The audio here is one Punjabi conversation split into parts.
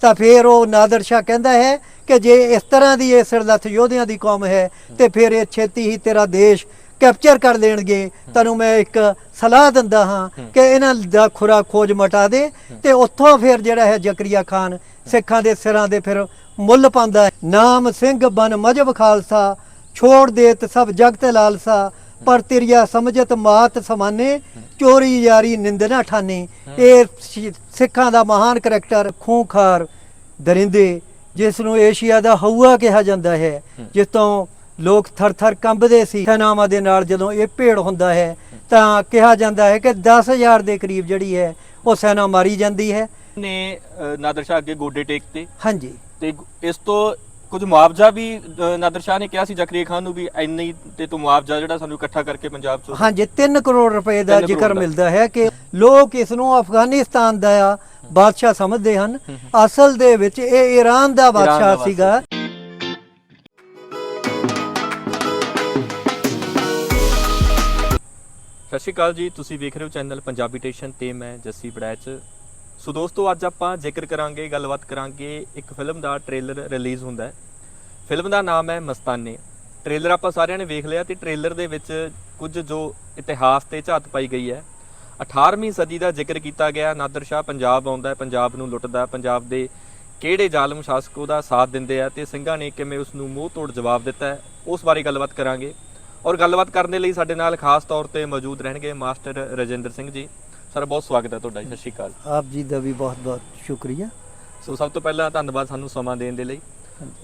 ਤਾਂ ਫਿਰ ਉਹ ਨਾਦਰ ਸ਼ਾਹ ਕਹਿੰਦਾ ਹੈ ਕਿ ਜੇ ਇਸ ਤਰ੍ਹਾਂ ਦੀ ਇਹ ਸਿਰਲੱਥ ਯੋਧਿਆਂ ਦੀ ਕੌਮ ਹੈ ਤੇ ਫਿਰ ਇਹ ਛੇਤੀ ਹੀ ਤੇਰਾ ਦੇਸ਼ ਕੈਪਚਰ ਕਰ ਲੈਣਗੇ। ਤੈਨੂੰ ਮੈਂ ਇੱਕ ਸਲਾਹ ਦਿੰਦਾ ਹਾਂ ਕਿ ਇਹਨਾਂ ਦਾ ਖੁਰਾ ਖੋਜ ਮਟਾ ਦੇ। ਤੇ ਉੱਥੋਂ ਫਿਰ ਜਿਹੜਾ ਹੈ ਜ਼ਕਰੀਆ ਖਾਨ ਸਿੱਖਾਂ ਦੇ ਸਿਰਾਂ ਦੇ ਫਿਰ ਮੁੱਲ ਪਾਉਂਦਾ ਹੈ। ਨਾਮ ਸਿੰਘ ਬਨ ਮਜਬ ਖਾਲਸਾ ਛੋੜ ਦੇਤ ਸਭ ਜਗਤ ਲਾਲਸਾ ਪਰ ਤਿਰਿਆ ਸਮਝਤ ਮਾਤ ਸਮਾਨੇ ਚੋਰੀ ਯਾਰੀ ਨਿੰਦਨਾ ਠਾਨੇ। ਇਹ ਸਿੱਖਾਂ ਦਾ ਮਹਾਨ ਕਰੈਕਟਰ ਖੂੰਖਾਰ ਦਰਿੰਦੇ ਜਿਸ ਨੂੰ ਏਸ਼ੀਆ ਦਾ ਹਊਆ ਕਿਹਾ ਜਾਂਦਾ ਹੈ, ਜਿਸ ਤੋਂ ਲੋਕ ਥਰ ਥਰ ਕੰਬਦੇ ਸੀ ਸੈਨਾਵਾਂ ਦੇ ਨਾਲ ਜਦੋਂ ਇਹ ਭੇੜ ਹੁੰਦਾ ਹੈ ਤਾਂ ਕਿਹਾ ਜਾਂਦਾ ਹੈ ਕਿ 10,000 ਦੇ ਕਰੀਬ ਜਿਹੜੀ ਹੈ ਉਹ ਸੈਨਾ ਮਾਰੀ ਜਾਂਦੀ ਹੈ। ਨੇ ਨਾਦਰ ਸ਼ਾਹ ਅੱਗੇ ਗੋਡੇ ਟੇਕਤੇ। ਹਾਂਜੀ, ਤੇ ਇਸ ਤੋਂ ਕੁਝ ਮੁਆਵਜ਼ਾ ਵੀ ਨਾਦਰ ਸ਼ਾਹ ਨੇ ਕਿਹਾ ਸੀ ਜ਼ਕਰੀਆ ਖਾਨ ਨੂੰ ਵੀ ਇੰਨੀ ਤੇ ਤੂੰ ਮੁਆਵਜ਼ਾ ਜਿਹੜਾ ਸਾਨੂੰ ਇਕੱਠਾ ਕਰਕੇ ਪੰਜਾਬ ਚੋਂ। ਹਾਂਜੀ, 3 ਕਰੋੜ ਰੁਪਏ ਦਾ ਜ਼ਿਕਰ ਮਿਲਦਾ ਹੈ ਕਿ ਲੋਕ ਇਸ ਨੂੰ ਅਫਗਾਨਿਸਤਾਨ ਦਾ ਬਾਦਸ਼ਾਹ ਸਮਝਦੇ ਹਨ। ਅਸਲ ਦੇ ਵਿੱਚ ਇਹ ਈਰਾਨ ਦਾ ਬਾਦਸ਼ਾਹ ਸੀਗਾ। ਸਤਿ ਸ਼੍ਰੀ ਅਕਾਲ ਜੀ, ਤੁਸੀਂ ਵੇਖ ਰਹੇ ਹੋ ਚੈਨਲ ਪੰਜਾਬੀ ਟੇਸ਼ਨ ਤੇ ਮੈਂ ਜੱਸੀ ਬੜੈਚ। ਸੋ ਦੋਸਤੋ, ਅੱਜ ਆਪਾਂ ਜ਼ਿਕਰ ਕਰਾਂਗੇ, ਗੱਲਬਾਤ ਕਰਾਂਗੇ ਇੱਕ ਫਿਲਮ ਦਾ ਟ੍ਰੇਲਰ ਰਿਲੀਜ਼ ਹੁੰਦਾ ਹੈ। ਫਿਲਮ ਦਾ ਨਾਮ ਹੈ ਮਸਤਾਨੇ। ਟ੍ਰੇਲਰ ਆਪਾਂ ਸਾਰਿਆਂ ਨੇ ਵੇਖ ਲਿਆ ਤੇ ਟ੍ਰੇਲਰ ਦੇ ਵਿੱਚ ਕੁਝ ਜੋ ਇਤਿਹਾਸ ਤੇ ਝਾਤ ਪਾਈ ਗਈ ਹੈ। 18ਵੀਂ ਸਦੀ ਦਾ ਜ਼ਿਕਰ ਕੀਤਾ ਗਿਆ। ਨਾਦਰ ਸ਼ਾਹ ਪੰਜਾਬ ਆਉਂਦਾ ਹੈ, ਪੰਜਾਬ ਨੂੰ ਲੁੱਟਦਾ, ਪੰਜਾਬ ਦੇ ਕਿਹੜੇ ਜ਼ਾਲਮ ਸ਼ਾਸਕ ਉਹਦਾ ਸਾਥ ਦਿੰਦੇ ਆ ਤੇ ਸਿੰਘਾਂ ਨੇ ਕਿਵੇਂ ਉਸ ਨੂੰ ਮੂੰਹ ਤੋੜ ਜਵਾਬ ਦਿੱਤਾ ਹੈ, ਉਸ ਬਾਰੇ ਗੱਲਬਾਤ ਕਰਾਂਗੇ। ਔਰ ਗੱਲਬਾਤ ਕਰਨ ਦੇ ਲਈ ਸਾਡੇ ਨਾਲ ਖਾਸ ਤੌਰ ਤੇ ਮੌਜੂਦ ਰਹਿਣਗੇ ਮਾਸਟਰ ਰਜਿੰਦਰ ਸਿੰਘ ਜੀ। ਸਰ, ਬਹੁਤ ਸਵਾਗਤ ਹੈ ਤੁਹਾਡਾ। ਸਤਿ ਸ਼੍ਰੀ ਅਕਾਲ। ਆਪ ਜੀ ਦਾ ਵੀ ਬਹੁਤ ਬਹੁਤ ਸ਼ੁਕਰੀਆ। ਸੋ ਸਭ ਤੋਂ ਪਹਿਲਾਂ ਧੰਨਵਾਦ ਸਾਨੂੰ ਸਮਾਂ ਦੇਣ ਦੇ ਲਈ।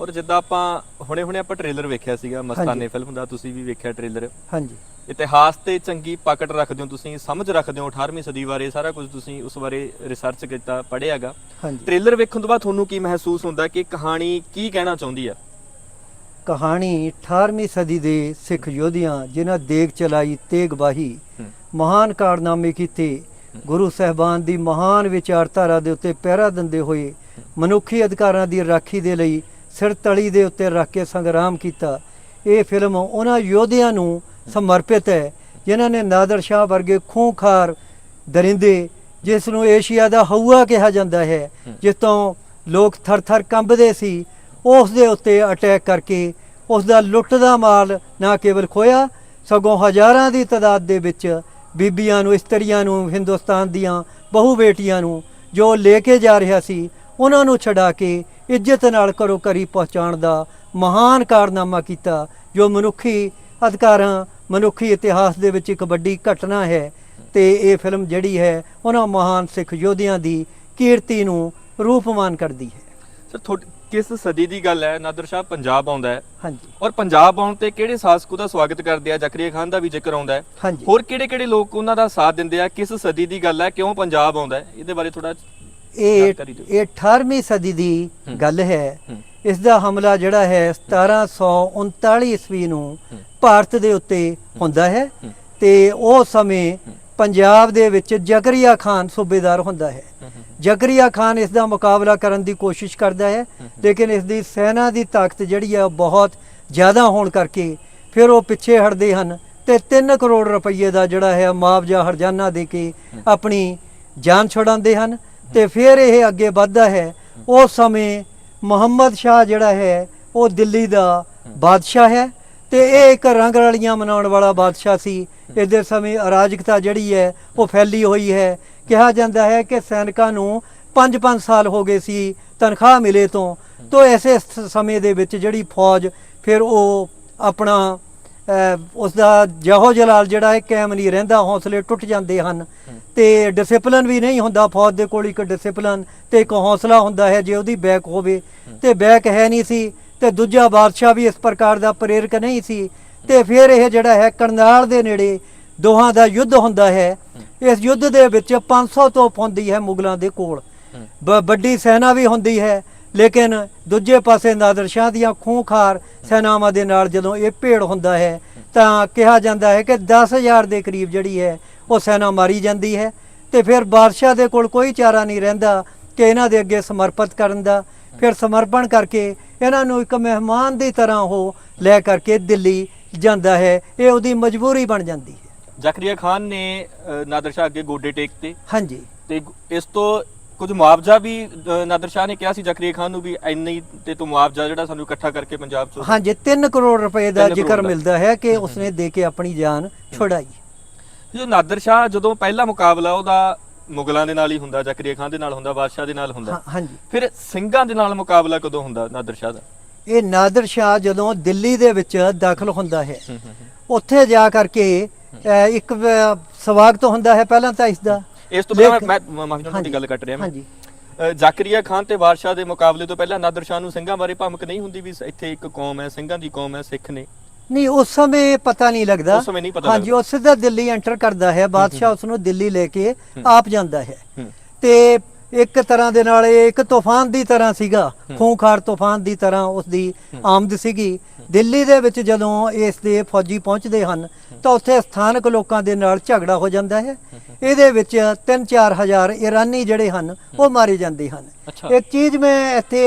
ਔਰ ਜਿੱਦਾਂ ਆਪਾਂ ਹੁਣੇ ਆਪਾਂ ਟ੍ਰੇਲਰ ਵੇਖਿਆ ਸੀਗਾ ਮਸਤਾਨੇ ਫਿਲਮ ਦਾ, ਤੁਸੀਂ ਵੀ ਵੇਖਿਆ ਟ੍ਰੇਲਰ। ਹਾਂਜੀ, ਇਤਿਹਾਸ ਤੇ ਚੰਗੀ ਪਕੜ ਰੱਖਦੇ ਹੋ ਤੁਸੀਂ, ਸਮਝ ਰੱਖਦੇ ਹੋ 18ਵੀਂ ਸਦੀ ਬਾਰੇ, ਸਾਰਾ ਕੁਝ ਤੁਸੀਂ ਉਸ ਬਾਰੇ ਰਿਸਰਚ ਕੀਤਾ, ਪੜ੍ਹਿਆਗਾ। ਟ੍ਰੇਲਰ ਵੇਖਣ ਤੋਂ ਬਾਅਦ ਤੁਹਾਨੂੰ ਕੀ ਮਹਿਸੂਸ ਹੁੰਦਾ ਕਿ ਕਹਾਣੀ ਕੀ ਕਹਿਣਾ ਚਾਹੁੰਦੀ ਆ? ਕਹਾਣੀ 18ਵੀਂ ਸਦੀ ਦੇ ਸਿੱਖ ਯੋਧਿਆਂ ਜਿਨ੍ਹਾਂ ਦੇਗ ਚਲਾਈ, ਤੇਗ ਬਾਹੀ, ਮਹਾਨ ਕਾਰਨਾਮੇ ਕੀਤੇ, ਗੁਰੂ ਸਾਹਿਬਾਨ ਦੀ ਮਹਾਨ ਵਿਚਾਰਧਾਰਾ ਦੇ ਉੱਤੇ ਪਹਿਰਾ ਦਿੰਦੇ ਹੋਏ ਮਨੁੱਖੀ ਅਧਿਕਾਰਾਂ ਦੀ ਰਾਖੀ ਦੇ ਲਈ ਸਿਰ ਤਲੀ ਦੇ ਉੱਤੇ ਰੱਖ ਕੇ ਸੰਗਰਾਮ ਕੀਤਾ। ਇਹ ਫਿਲਮ ਉਹਨਾਂ ਯੋਧਿਆਂ ਨੂੰ ਸਮਰਪਿਤ ਹੈ ਜਿਨ੍ਹਾਂ ਨੇ ਨਾਦਰ ਸ਼ਾਹ ਵਰਗੇ ਖੂੰਖਾਰ ਦਰਿੰਦੇ, ਜਿਸ ਨੂੰ ਏਸ਼ੀਆ ਦਾ ਹਊਆ ਕਿਹਾ ਜਾਂਦਾ ਹੈ, ਜਿਸ ਤੋਂ ਲੋਕ ਥਰ ਥਰ ਕੰਬਦੇ ਸੀ, ਉਸ ਦੇ ਉੱਤੇ ਅਟੈਕ ਕਰਕੇ ਉਸ ਦਾ ਲੁੱਟ ਦਾ ਮਾਲ ਨਾ ਕੇਵਲ ਖੋਇਆ, ਸਗੋਂ ਹਜ਼ਾਰਾਂ ਦੀ ਤਾਦਾਦ ਦੇ ਵਿੱਚ ਬੀਬੀਆਂ ਨੂੰ, ਇਸਤਰੀਆਂ ਨੂੰ, ਹਿੰਦੁਸਤਾਨ ਦੀਆਂ ਬਹੂ ਬੇਟੀਆਂ ਨੂੰ ਜੋ ਲੈ ਕੇ ਜਾ ਰਿਹਾ ਸੀ ਉਹਨਾਂ ਨੂੰ ਛਡਾ ਕੇ ਇੱਜ਼ਤ ਨਾਲ ਘਰੋਂ ਘਰੀ ਪਹੁੰਚਾਉਣ ਦਾ ਮਹਾਨ ਕਾਰਨਾਮਾ ਕੀਤਾ, ਜੋ ਮਨੁੱਖੀ ਅਧਿਕਾਰਾਂ, ਮਨੁੱਖੀ ਇਤਿਹਾਸ ਦੇ ਵਿੱਚ ਇੱਕ ਵੱਡੀ ਘਟਨਾ ਹੈ। ਤੇ ਇਹ ਫਿਲਮ ਜਿਹੜੀ ਹੈ ਉਹਨਾਂ ਮਹਾਨ ਸਿੱਖ ਯੋਧਿਆਂ ਦੀ ਕੀਰਤੀ ਨੂੰ ਰੂਪਮਾਨ ਕਰਦੀ ਹੈ। ਸਰ, ਕਿਸ ਸਦੀ ਦੀ ਗੱਲ ਹੈ? ਨਾਦਰ ਸ਼ਾਹ ਪੰਜਾਬ ਆਉਂਦਾ ਹੈ। ਹਾਂਜੀ, ਔਰ ਪੰਜਾਬ ਆਉਣ ਤੇ ਕਿਹੜੇ ਸ਼ਾਸਕ ਉਹਦਾ ਸਵਾਗਤ ਕਰਦੇ ਆ? ਜ਼ਕਰੀਆ ਖਾਨ ਦਾ ਵੀ ਜ਼ਿਕਰ ਆਉਂਦਾ ਹੈ। ਹਾਂਜੀ, ਹੋਰ ਕਿਹੜੇ ਲੋਕ ਉਹਨਾਂ ਦਾ ਸਾਥ ਦਿੰਦੇ ਆ? ਕਿਸ ਸਦੀ ਦੀ ਗੱਲ ਹੈ? ਕਿਉਂ ਪੰਜਾਬ ਆਉਂਦਾ ਹੈ? ਇਹਦੇ ਬਾਰੇ ਥੋੜਾ ਇਹ 18ਵੀਂ ਸਦੀ ਦੀ ਗੱਲ ਹੈ। ਇਸ ਦਾ ਹਮਲਾ ਜਿਹੜਾ ਹੈ 1739 ਈਸਵੀ ਨੂੰ ਭਾਰਤ ਦੇ ਉੱਤੇ ਹੁੰਦਾ ਹੈ ਤੇ ਉਸ ਸਮੇਂ ਪੰਜਾਬ ਦੇ ਵਿੱਚ ਜ਼ਕਰੀਆ ਖਾਨ ਸੂਬੇਦਾਰ ਹੁੰਦਾ ਹੈ। ਜ਼ਕਰੀਆ ਖਾਨ ਇਸ ਦਾ ਮੁਕਾਬਲਾ ਕਰਨ ਦੀ ਕੋਸ਼ਿਸ਼ ਕਰਦਾ ਹੈ, ਲੇਕਿਨ ਇਸ ਦੀ ਸੈਨਾ ਦੀ ਤਾਕਤ ਜਿਹੜੀ ਹੈ ਬਹੁਤ ਜ਼ਿਆਦਾ ਹੋਣ ਕਰਕੇ ਫਿਰ ਉਹ ਪਿੱਛੇ ਹਟਦੇ ਹਨ ਤੇ 3 ਕਰੋੜ ਰੁਪਏ ਦਾ ਜਿਹੜਾ ਹੈ ਮੁਆਵਜ਼ਾ ਹਰਜਾਨਾ ਦੇ ਕੇ ਆਪਣੀ ਜਾਨ ਛੁਡਾਉਂਦੇ ਹਨ। ਤੇ ਫਿਰ ਇਹ ਅੱਗੇ ਵੱਧਦਾ ਹੈ। ਉਸ ਸਮੇਂ ਮੁਹੰਮਦ ਸ਼ਾਹ ਜਿਹੜਾ ਹੈ ਉਹ ਦਿੱਲੀ ਦਾ ਬਾਦਸ਼ਾਹ ਹੈ ਤੇ ਇਹ ਇੱਕ ਰੰਗ ਰਲੀਆਂ ਮਨਾਉਣ ਵਾਲਾ ਬਾਦਸ਼ਾਹ ਸੀ। ਇਹਦੇ ਸਮੇਂ ਅਰਾਜਕਤਾ ਜਿਹੜੀ ਹੈ ਉਹ ਫੈਲੀ ਹੋਈ ਹੈ। ਕਿਹਾ ਜਾਂਦਾ ਹੈ ਕਿ ਸੈਨਿਕਾਂ ਨੂੰ 5-5 ਸਾਲ ਹੋ ਗਏ ਸੀ ਤਨਖਾਹ ਮਿਲੇ ਤੋਂ ਐਸੇ ਸਮੇਂ ਦੇ ਵਿੱਚ ਜਿਹੜੀ ਫੌਜ ਫਿਰ ਉਹ ਆਪਣਾ ਉਸ ਦਾ ਜਾਹੋ ਜਲਾਲ ਜਿਹੜਾ ਹੈ ਕਾਇਮ ਨਹੀਂ ਰਹਿੰਦਾ, ਹੌਸਲੇ ਟੁੱਟ ਜਾਂਦੇ ਹਨ ਤੇ ਡਿਸਪਲਿਨ ਵੀ ਨਹੀਂ ਹੁੰਦਾ। ਫੌਜ ਦੇ ਕੋਲ ਇੱਕ ਡਿਸਪਲਿਨ ਤੇ ਇੱਕ ਹੌਸਲਾ ਹੁੰਦਾ ਹੈ ਜੇ ਉਹਦੀ ਬੈਕ ਹੋਵੇ, ਤੇ ਬੈਕ ਹੈ ਨਹੀਂ ਸੀ ਤੇ ਦੂਜਾ ਬਾਦਸ਼ਾਹ ਵੀ ਇਸ ਪ੍ਰਕਾਰ ਦਾ ਪ੍ਰੇਰਕ ਨਹੀਂ ਸੀ। ਤੇ ਫਿਰ ਇਹ ਜਿਹੜਾ ਹੈ ਕਰਨਾਲ ਦੇ ਨੇੜੇ ਦੋਹਾਂ ਦਾ ਯੁੱਧ ਹੁੰਦਾ ਹੈ। ਇਸ ਯੁੱਧ ਦੇ ਵਿੱਚ 500 ਤੋਪ ਹੁੰਦੀ ਹੈ ਮੁਗਲਾਂ ਦੇ ਕੋਲ, ਵੱਡੀ ਸੈਨਾ ਵੀ ਹੁੰਦੀ ਹੈ, ਲੇਕਿਨ ਦੂਜੇ ਪਾਸੇ ਨਾਦਰ ਸ਼ਾਹ ਦੀਆਂ ਖੂੰਖਾਰ ਸੈਨਾਵਾਂ ਦੇ ਨਾਲ ਜਦੋਂ ਇਹ ਭੇੜ ਹੁੰਦਾ ਹੈ ਤਾਂ ਕਿਹਾ ਜਾਂਦਾ ਹੈ ਕਿ 10,000 ਦੇ ਕਰੀਬ ਜਿਹੜੀ ਹੈ ਉਹ ਸੈਨਾ ਮਾਰੀ ਜਾਂਦੀ ਹੈ। ਤੇ ਫਿਰ ਬਾਦਸ਼ਾਹ ਦੇ ਕੋਲ ਕੋਈ ਚਾਰਾ ਨਹੀਂ ਰਹਿੰਦਾ ਕਿ ਇਹਨਾਂ ਦੇ ਅੱਗੇ ਸਮਰਪਿਤ ਕਰਨ ਦਾ। ਫਿਰ ਸਮਰਪਣ ਕਰਕੇ ਇਹਨਾਂ ਨੂੰ ਇੱਕ ਮਹਿਮਾਨ ਦੀ ਤਰ੍ਹਾਂ ਉਹ ਲੈ ਕਰਕੇ ਦਿੱਲੀ ਜਾਂਦਾ ਹੈ। ਇਹ ਉਹਦੀ ਮਜਬੂਰੀ ਬਣ ਜਾਂਦੀ ਹੈ। ਜ਼ਕਰੀਆ ਖਾਨ ਨੇ ਨਾਦਰ ਸ਼ਾਹ ਅੱਗੇ ਗੋਡੇ ਟੇਕਤੇ। ਹਾਂਜੀ, ਤੇ ਇਸ ਤੋਂ ਕੁਝ ਮੁਆਵਜ਼ਾ ਵੀ ਨਾਦਰ ਸ਼ਾਹ ਨੇ ਕਿਹਾ ਸੀ ਜ਼ਕਰੀਆ ਖਾਨ ਨੂੰ ਵੀ ਇੰਨੀ ਤੇ ਤੂੰ ਮੁਆਵਜ਼ਾ ਜਿਹੜਾ ਸਾਨੂੰ ਇਕੱਠਾ ਕਰਕੇ ਪੰਜਾਬ ਚੋਂ। ਹਾਂਜੀ 3 ਕਰੋੜ ਰੁਪਏ ਦਾ 3 ਜ਼ਿਕਰ ਕਰੋੜ ਦਾ। ਮਿਲਦਾ ਹੈ ਕਿ ਉਸਨੇ ਦੇ ਕੇ ਆਪਣੀ ਜਾਨ ਛੁਡਾਈ। ਜੋ ਨਾਦਰ ਸ਼ਾਹ ਜਦੋਂ ਪਹਿਲਾ ਮੁਕਾਬਲਾ ਉਹਦਾ ਮੁਗਲਾਂ ਦੇ ਨਾਲ ਹੀ ਹੁੰਦਾ, ਜ਼ਕਰੀਆ ਖਾਨ ਦੇ ਨਾਲ ਹੁੰਦਾ, ਬਾਦਸ਼ਾਹ ਦੇ ਨਾਲ ਹੁੰਦਾ, ਹਾਂਜੀ ਫਿਰ ਸਿੰਘਾਂ ਦੇ ਨਾਲ ਮੁਕਾਬਲਾ ਕਦੋਂ ਹੁੰਦਾ ਨਾਦਰ ਸ਼ਾਹ ਦਾ? ਇਹ ਨਾਦਰ ਸ਼ਾਹ ਜਦੋਂ ਦਿੱਲੀ ਦੇ ਵਿੱਚ ਦਾਖਲ ਹੁੰਦਾ ਹੈ ਉੱਥੇ ਜਾ ਕਰਕੇ ਇੱਕ ਸਵਾਗਤ ਹੁੰਦਾ ਹੈ ਪਹਿਲਾਂ ਤਾਂ ਇਸ ਦਾ। ਇਸ ਤੋਂ ਪਹਿਲਾਂ ਮੈਂ ਮਾਫੀ ਨਾਲ ਤੁਹਾਡੀ ਗੱਲ ਕੱਟ ਰਿਹਾ ਮੈਂ। ਹਾਂਜੀ ਜ਼ਕਰੀਆ ਖਾਨ ਤੇ ਬਾਦਸ਼ਾਹ ਦੇ ਮੁਕਾਬਲੇ ਤੋਂ ਪਹਿਲਾਂ ਨਾਦਰ ਸ਼ਾਹ ਨੂੰ ਸਿੰਘਾਂ ਬਾਰੇ ਭਮਕ ਨਹੀਂ ਹੁੰਦੀ ਵੀ ਇੱਥੇ ਇੱਕ ਕੌਮ ਹੈ, ਸਿੰਘਾਂ ਦੀ ਕੌਮ ਹੈ, ਸਿੱਖ ਨੇ? ਨਹੀਂ ਉਸ ਸਮੇਂ ਪਤਾ ਨਹੀਂ ਲੱਗਦਾ। ਉਸ ਸਮੇਂ ਨਹੀਂ ਪਤਾ ਹਾਂਜੀ ਉਹ ਸਿੱਧਾ ਦਿੱਲੀ ਐਂਟਰ ਕਰਦਾ ਹੈ, ਬਾਦਸ਼ਾਹ ਉਸ ਨੂੰ ਦਿੱਲੀ ਲੈ ਕੇ ਆਪ ਜਾਂਦਾ ਹੈ ਤੇ ਇੱਕ ਤਰ੍ਹਾਂ ਦੇ ਨਾਲ ਇਹ ਇੱਕ ਤੂਫਾਨ ਦੀ ਤਰ੍ਹਾਂ ਸੀਗਾ, ਖੂੰਖਾਰ ਤੂਫਾਨ ਦੀ ਤਰ੍ਹਾਂ ਉਸ ਦੀ ਆਮਦ ਸੀਗੀ। ਦਿੱਲੀ ਦੇ ਵਿੱਚ ਜਦੋਂ ਇਸ ਦੇ ਫੌਜੀ ਪਹੁੰਚਦੇ ਹਨ ਤਾਂ ਉੱਥੇ ਸਥਾਨਕ ਲੋਕਾਂ ਦੇ ਨਾਲ ਝਗੜਾ ਹੋ ਜਾਂਦਾ ਹੈ। ਇਹਦੇ ਵਿੱਚ 3-4 ਹਜ਼ਾਰ ਇਰਾਨੀ ਜਿਹੜੇ ਹਨ ਉਹ ਮਾਰੇ ਜਾਂਦੇ ਹਨ। ਇੱਕ ਚੀਜ਼ ਮੈਂ ਇੱਥੇ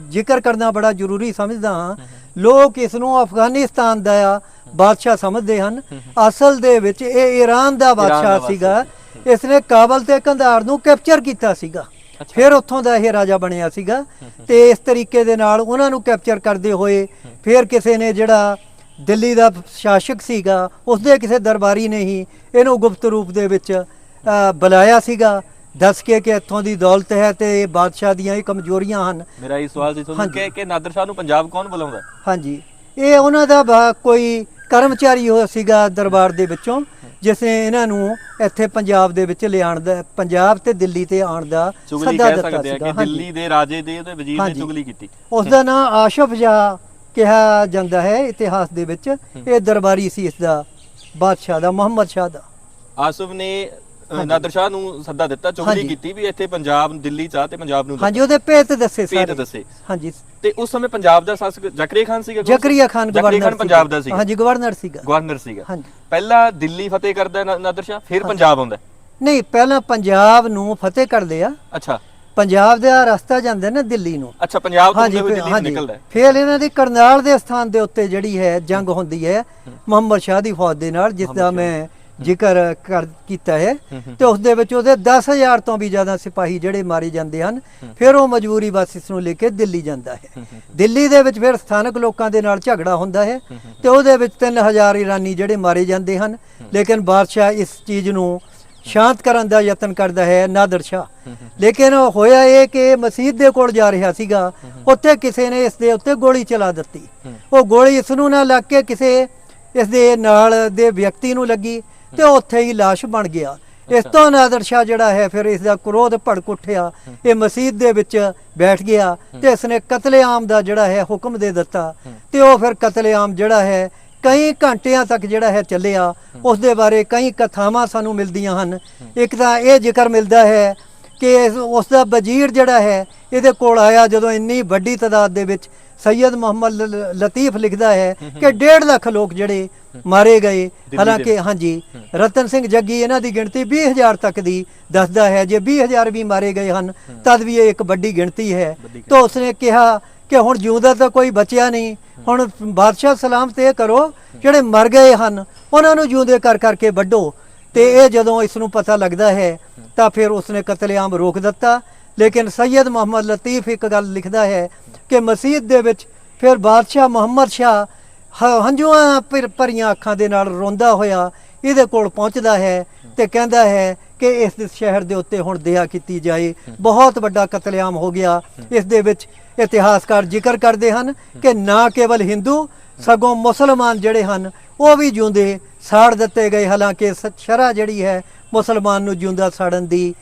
ਜ਼ਿਕਰ ਕਰਨਾ ਬੜਾ ਜ਼ਰੂਰੀ ਸਮਝਦਾ ਹਾਂ, ਲੋਕ ਇਸ ਨੂੰ ਅਫਗਾਨਿਸਤਾਨ ਦਾ ਬਾਦਸ਼ਾਹ ਸਮਝਦੇ ਹਨ, ਅਸਲ ਦੇ ਵਿੱਚ ਇਹ ਈਰਾਨ ਦਾ ਬਾਦਸ਼ਾਹ ਸੀਗਾ। ਇਸ ਨੇ ਕਾਬਲ ਤੇ ਕੰਧਾਰ ਨੂੰ ਕੈਪਚਰ ਕੀਤਾ ਸੀਗਾ, ਫਿਰ ਉੱਥੋਂ ਦਾ ਇਹ ਰਾਜਾ ਬਣਿਆ ਸੀਗਾ ਤੇ ਇਸ ਤਰੀਕੇ ਦੇ ਨਾਲ ਉਹਨਾਂ ਨੂੰ ਕੈਪਚਰ ਕਰਦੇ ਹੋਏ ਫਿਰ ਕਿਸੇ ਨੇ ਜਿਹੜਾ ਦਿੱਲੀ ਦਾ ਸ਼ਾਸਕ ਸੀਗਾ ਉਸਦੇ ਕਿਸੇ ਦਰਬਾਰੀ ਨੇ ਹੀ ਇਹਨੂੰ ਗੁਪਤ ਰੂਪ ਦੇ ਵਿੱਚ ਬੁਲਾਇਆ ਸੀਗਾ, ਦੱਸ ਕੇ ਕਿ ਇੱਥੋਂ ਦੀ ਦੌਲਤ ਹੈ ਤੇ ਬਾਦਸ਼ਾਹ ਦੀਆਂ ਇਹ ਕਮਜ਼ੋਰੀਆਂ ਹਨ। ਮੇਰਾ ਇਹ ਸਵਾਲ ਸੀ ਤੁਹਾਨੂੰ ਕਿ ਨਾਦਰ ਸ਼ਾਹ ਨੂੰ ਪੰਜਾਬ ਕੌਣ ਬੁਲਾਉਂਦਾ? ਹਾਂਜੀ ਇਹ ਉਹਨਾਂ ਦਾ ਕੋਈ ਕਰਮਚਾਰੀ ਹੋ ਸੀਗਾ ਦਰਬਾਰ ਦੇ ਵਿੱਚੋਂ ਜਿਸ ਨੇ ਇਹਨਾਂ ਨੂੰ ਇੱਥੇ ਪੰਜਾਬ ਦੇ ਵਿੱਚ ਲਿਆਉਣ ਦਾ, ਪੰਜਾਬ ਤੇ ਦਿੱਲੀ ਤੇ ਆਉਣ ਦਾ ਸੱਦਾ ਦਿੱਤਾ ਸੀਗਾ। ਦਿੱਲੀ ਦੇ ਰਾਜੇ ਦੇ ਉਹਦੇ ਵਜ਼ੀਰ ਨੇ ਚੁਗਲੀ ਕੀਤੀ। ਉਸ ਦਾ ਨਾਮ ਆਸ਼ਫ ਜਾ ਕਿਹਾ ਜਾਂਦਾ ਹੈ ਇਤਿਹਾਸ ਦੇ ਵਿੱਚ। ਇਹ ਦਰਬਾਰੀ ਸੀ ਇਸ ਦਾ, ਬਾਦਸ਼ਾਹ ਦਾ, ਮੁਹੰਮਦ ਸ਼ਾਹ ਦਾ। ਆਸਫ ਨੇ ਨਾਦਰ ਸ਼ਾਹ ਨੂੰ ਸੱਦਾ ਦਿੱਤਾ, ਚੁਗਲੀ ਕੀਤੀ ਵੀ ਇੱਥੇ ਪੰਜਾਬ ਦਿੱਲੀ ਚਾਹ ਤੇ ਪੰਜਾਬ ਨੂੰ। ਹਾਂਜੀ ਉਹਦੇ ਭੇਤ ਦੱਸੇ ਸਾਰੇ। ਭੇਤ ਦੱਸੇ। ਹਾਂਜੀ ਤੇ ਉਸ ਸਮੇਂ ਪੰਜਾਬ ਦਾ ਸ਼ਾਸਕ ਜ਼ਕਰੀਆ ਖਾਨ ਸੀਗਾ। ਜ਼ਕਰੀਆ ਖਾਨ ਗਵਰਨਰ ਪੰਜਾਬ ਦਾ ਸੀਗਾ। ਹਾਂਜੀ ਗਵਰਨਰ ਸੀਗਾ। ਗਵਰਨਰ ਸੀਗਾ। ਹਾਂਜੀ ਪਹਿਲਾਂ ਦਿੱਲੀ ਫਤਿਹ ਕਰਦਾ ਨਾਦਰ ਸ਼ਾਹ, ਫਿਰ ਪੰਜਾਬ ਆਉਂਦਾ? ਨਹੀਂ ਪਹਿਲਾਂ ਪੰਜਾਬ ਨੂੰ ਫਤਿਹ ਕਰਦੇ ਆ। ਅੱਛਾ ਪੰਜਾਬ ਦਾ ਰਸਤਾ ਜਾਂਦਾ ਨਾ ਦਿੱਲੀ ਨੂੰ। ਅੱਛਾ ਪੰਜਾਬ ਤੋਂ ਦਿੱਲੀ ਨੂੰ ਨਿਕਲਦਾ। ਫਿਰ ਇਹਨਾਂ ਦੀ ਕਰਨਾਲ ਦੇ ਸਥਾਨ ਦੇ ਉੱਤੇ ਜਿਹੜੀ ਹੈ ਜੰਗ ਹੁੰਦੀ ਹੈ ਮੁਹੰਮਦ ਸ਼ਾਹ ਦੀ ਫੌਜ ਦੇ ਨਾਲ, ਜਿਸ ਦਾ ਮੈਂ ਜ਼ਿਕਰ ਕੀਤਾ ਹੈ ਤੇ ਉਸ ਦੇ ਵਿੱਚ ਉਹਦੇ 10,000 ਤੋਂ ਵੀ ਜ਼ਿਆਦਾ ਸਿਪਾਹੀ ਜਿਹੜੇ ਮਾਰੇ ਜਾਂਦੇ ਹਨ। ਫਿਰ ਉਹ ਮਜਬੂਰੀ ਬਸ ਇਸ ਨੂੰ ਲੈ ਕੇ ਦਿੱਲੀ ਜਾਂਦਾ ਹੈ। ਦਿੱਲੀ ਦੇ ਵਿੱਚ ਫਿਰ ਸਥਾਨਕ ਲੋਕਾਂ ਦੇ ਨਾਲ ਝਗੜਾ ਹੁੰਦਾ ਹੈ ਤੇ ਉਹਦੇ ਵਿੱਚ 3,000 ਇਰਾਨੀ ਜਿਹੜੇ ਮਾਰੇ ਜਾਂਦੇ ਹਨ। ਲੇਕਿਨ ਬਾਦਸ਼ਾਹ ਇਸ ਚੀਜ਼ ਨੂੰ ਸ਼ਾਂਤ ਕਰਨ ਦਾ ਯਤਨ ਕਰਦਾ ਹੈ ਨਾਦਰ ਸ਼ਾਹ। ਲੇਕਿਨ ਹੋਇਆ ਇਹ ਕਿ ਮਸਜਿਦ ਦੇ ਕੋਲ ਜਾ ਰਿਹਾ ਸੀਗਾ, ਉੱਥੇ ਕਿਸੇ ਨੇ ਇਸ ਦੇ ਉੱਤੇ ਗੋਲੀ ਚਲਾ ਦਿੱਤੀ। ਉਹ ਗੋਲੀ ਇਸ ਨੂੰ ਨਾ ਲੱਗ ਕੇ ਕਿਸੇ ਇਸ ਦੇ ਨਾਲ ਦੇ ਵਿਅਕਤੀ ਨੂੰ ਲੱਗੀ ਤੇ ਉੱਥੇ ਹੀ ਲਾਸ਼ ਬਣ ਗਿਆ। ਇਸ ਤੋਂ ਨਾਦਰ ਸ਼ਾਹ ਜਿਹੜਾ ਹੈ ਫਿਰ ਇਸ ਦਾ ਕ੍ਰੋਧ ਭੜਕ ਉੱਠਿਆ, ਇਹ ਮਸਜਿਦ ਦੇ ਵਿੱਚ ਬੈਠ ਗਿਆ ਤੇ ਇਸ ਨੇ ਕਤਲੇਆਮ ਦਾ ਜਿਹੜਾ ਹੈ ਹੁਕਮ ਦੇ ਦਿੱਤਾ ਤੇ ਉਹ ਫਿਰ ਕਤਲੇਆਮ ਜਿਹੜਾ ਹੈ ਕਈ ਘੰਟਿਆਂ ਤੱਕ ਜਿਹੜਾ ਹੈ ਚੱਲਿਆ। ਉਸ ਦੇ ਬਾਰੇ ਕਈ ਕਥਾਵਾਂ ਸਾਨੂੰ ਮਿਲਦੀਆਂ ਹਨ। ਇੱਕ ਤਾਂ ਇਹ ਜ਼ਿਕਰ ਮਿਲਦਾ ਹੈ ਕਿ ਉਸ ਦਾ ਵਜ਼ੀਰ ਜਿਹੜਾ ਹੈ ਇਹਦੇ ਕੋਲ ਆਇਆ ਜਦੋਂ ਇੰਨੀ ਵੱਡੀ ਤਾਦਾਦ ਦੇ ਵਿੱਚ। ਸੈयद ਮੁਹੰਮਦ ਲਤੀਫ ਲਿਖਦਾ ਹੈ ਕਿ 1.5 ਲੱਖ ਲੋਕ ਜਿਹੜੇ ਮਾਰੇ ਗਏ। ਹਾਲਾਂਕਿ ਹਾਂਜੀ ਰਤਨ ਸਿੰਘ ਜੱਗੀ ਇਹਨਾਂ ਦੀ ਗਿਣਤੀ 20,000 ਤੱਕ ਦੀ ਦੱਸਦਾ ਹੈ। ਜੇ 20,000 ਵੀ ਮਾਰੇ ਗਏ ਹਨ ਤਦ ਵੀ ਇਹ ਇੱਕ ਵੱਡੀ ਗਿਣਤੀ ਹੈ। ਤਾਂ ਉਸਨੇ ਕਿਹਾ ਕਿ ਹੁਣ ਜਿਉਂਦਾ ਤਾਂ ਕੋਈ ਬਚਿਆ ਨਹੀਂ, ਹੁਣ ਬਾਦਸ਼ਾਹ ਸਲਾਮ ਤੇ ਕਰੋ ਜਿਹੜੇ ਮਰ ਗਏ ਹਨ ਉਹਨਾਂ ਨੂੰ ਜਿਉਂਦੇ ਕਰ ਕਰਕੇ ਵੱਢੋ। ਤੇ ਇਹ ਜਦੋਂ ਇਸ ਨੂੰ ਪਤਾ ਲੱਗਦਾ ਹੈ ਤਾਂ ਫਿਰ ਉਸਨੇ ਕਤਲੇਆਮ ਰੋਕ ਦਿੱਤਾ। ਲੇਕਿਨ ਸੈयद ਮੁਹੰਮਦ ਲਤੀਫ ਇੱਕ ਗੱਲ ਲਿਖਦਾ ਹੈ ਕਿ ਮਸਜਿਦ ਦੇ ਵਿੱਚ ਫਿਰ ਬਾਦਸ਼ਾਹ ਮੁਹੰਮਦ ਸ਼ਾਹ ਹੰਝੂਆਂ ਭਰੀਆਂ ਅੱਖਾਂ ਦੇ ਨਾਲ ਰੋਂਦਾ ਹੋਇਆ ਇਹਦੇ ਕੋਲ ਪਹੁੰਚਦਾ ਹੈ ਤੇ ਕਹਿੰਦਾ ਹੈ ਕਿ ਇਸ ਸ਼ਹਿਰ ਦੇ ਉੱਤੇ ਹੁਣ ਦਇਆ ਕੀਤੀ ਜਾਏ, ਬਹੁਤ ਵੱਡਾ ਕਤਲੇਆਮ ਹੋ ਗਿਆ। ਇਸ ਦੇ ਵਿੱਚ ਇਤਿਹਾਸਕਾਰ ਜ਼ਿਕਰ ਕਰਦੇ ਹਨ ਕਿ ਨਾ ਕੇਵਲ ਹਿੰਦੂ ਸਗੋਂ ਮੁਸਲਮਾਨ ਜਿਹੜੇ ਹਨ ਉਹ ਵੀ ਜਿਉਂਦੇ ਸਾੜ ਦਿੱਤੇ ਗਏ। ਹਾਲਾਂਕਿ ਸ਼ਰਅ ਜਿਹੜੀ ਹੈ ਮੁਸਲਮਾਨ ਨੂੰ ਜਿਉਂਦਾ ਸਾੜਨ ਦੀ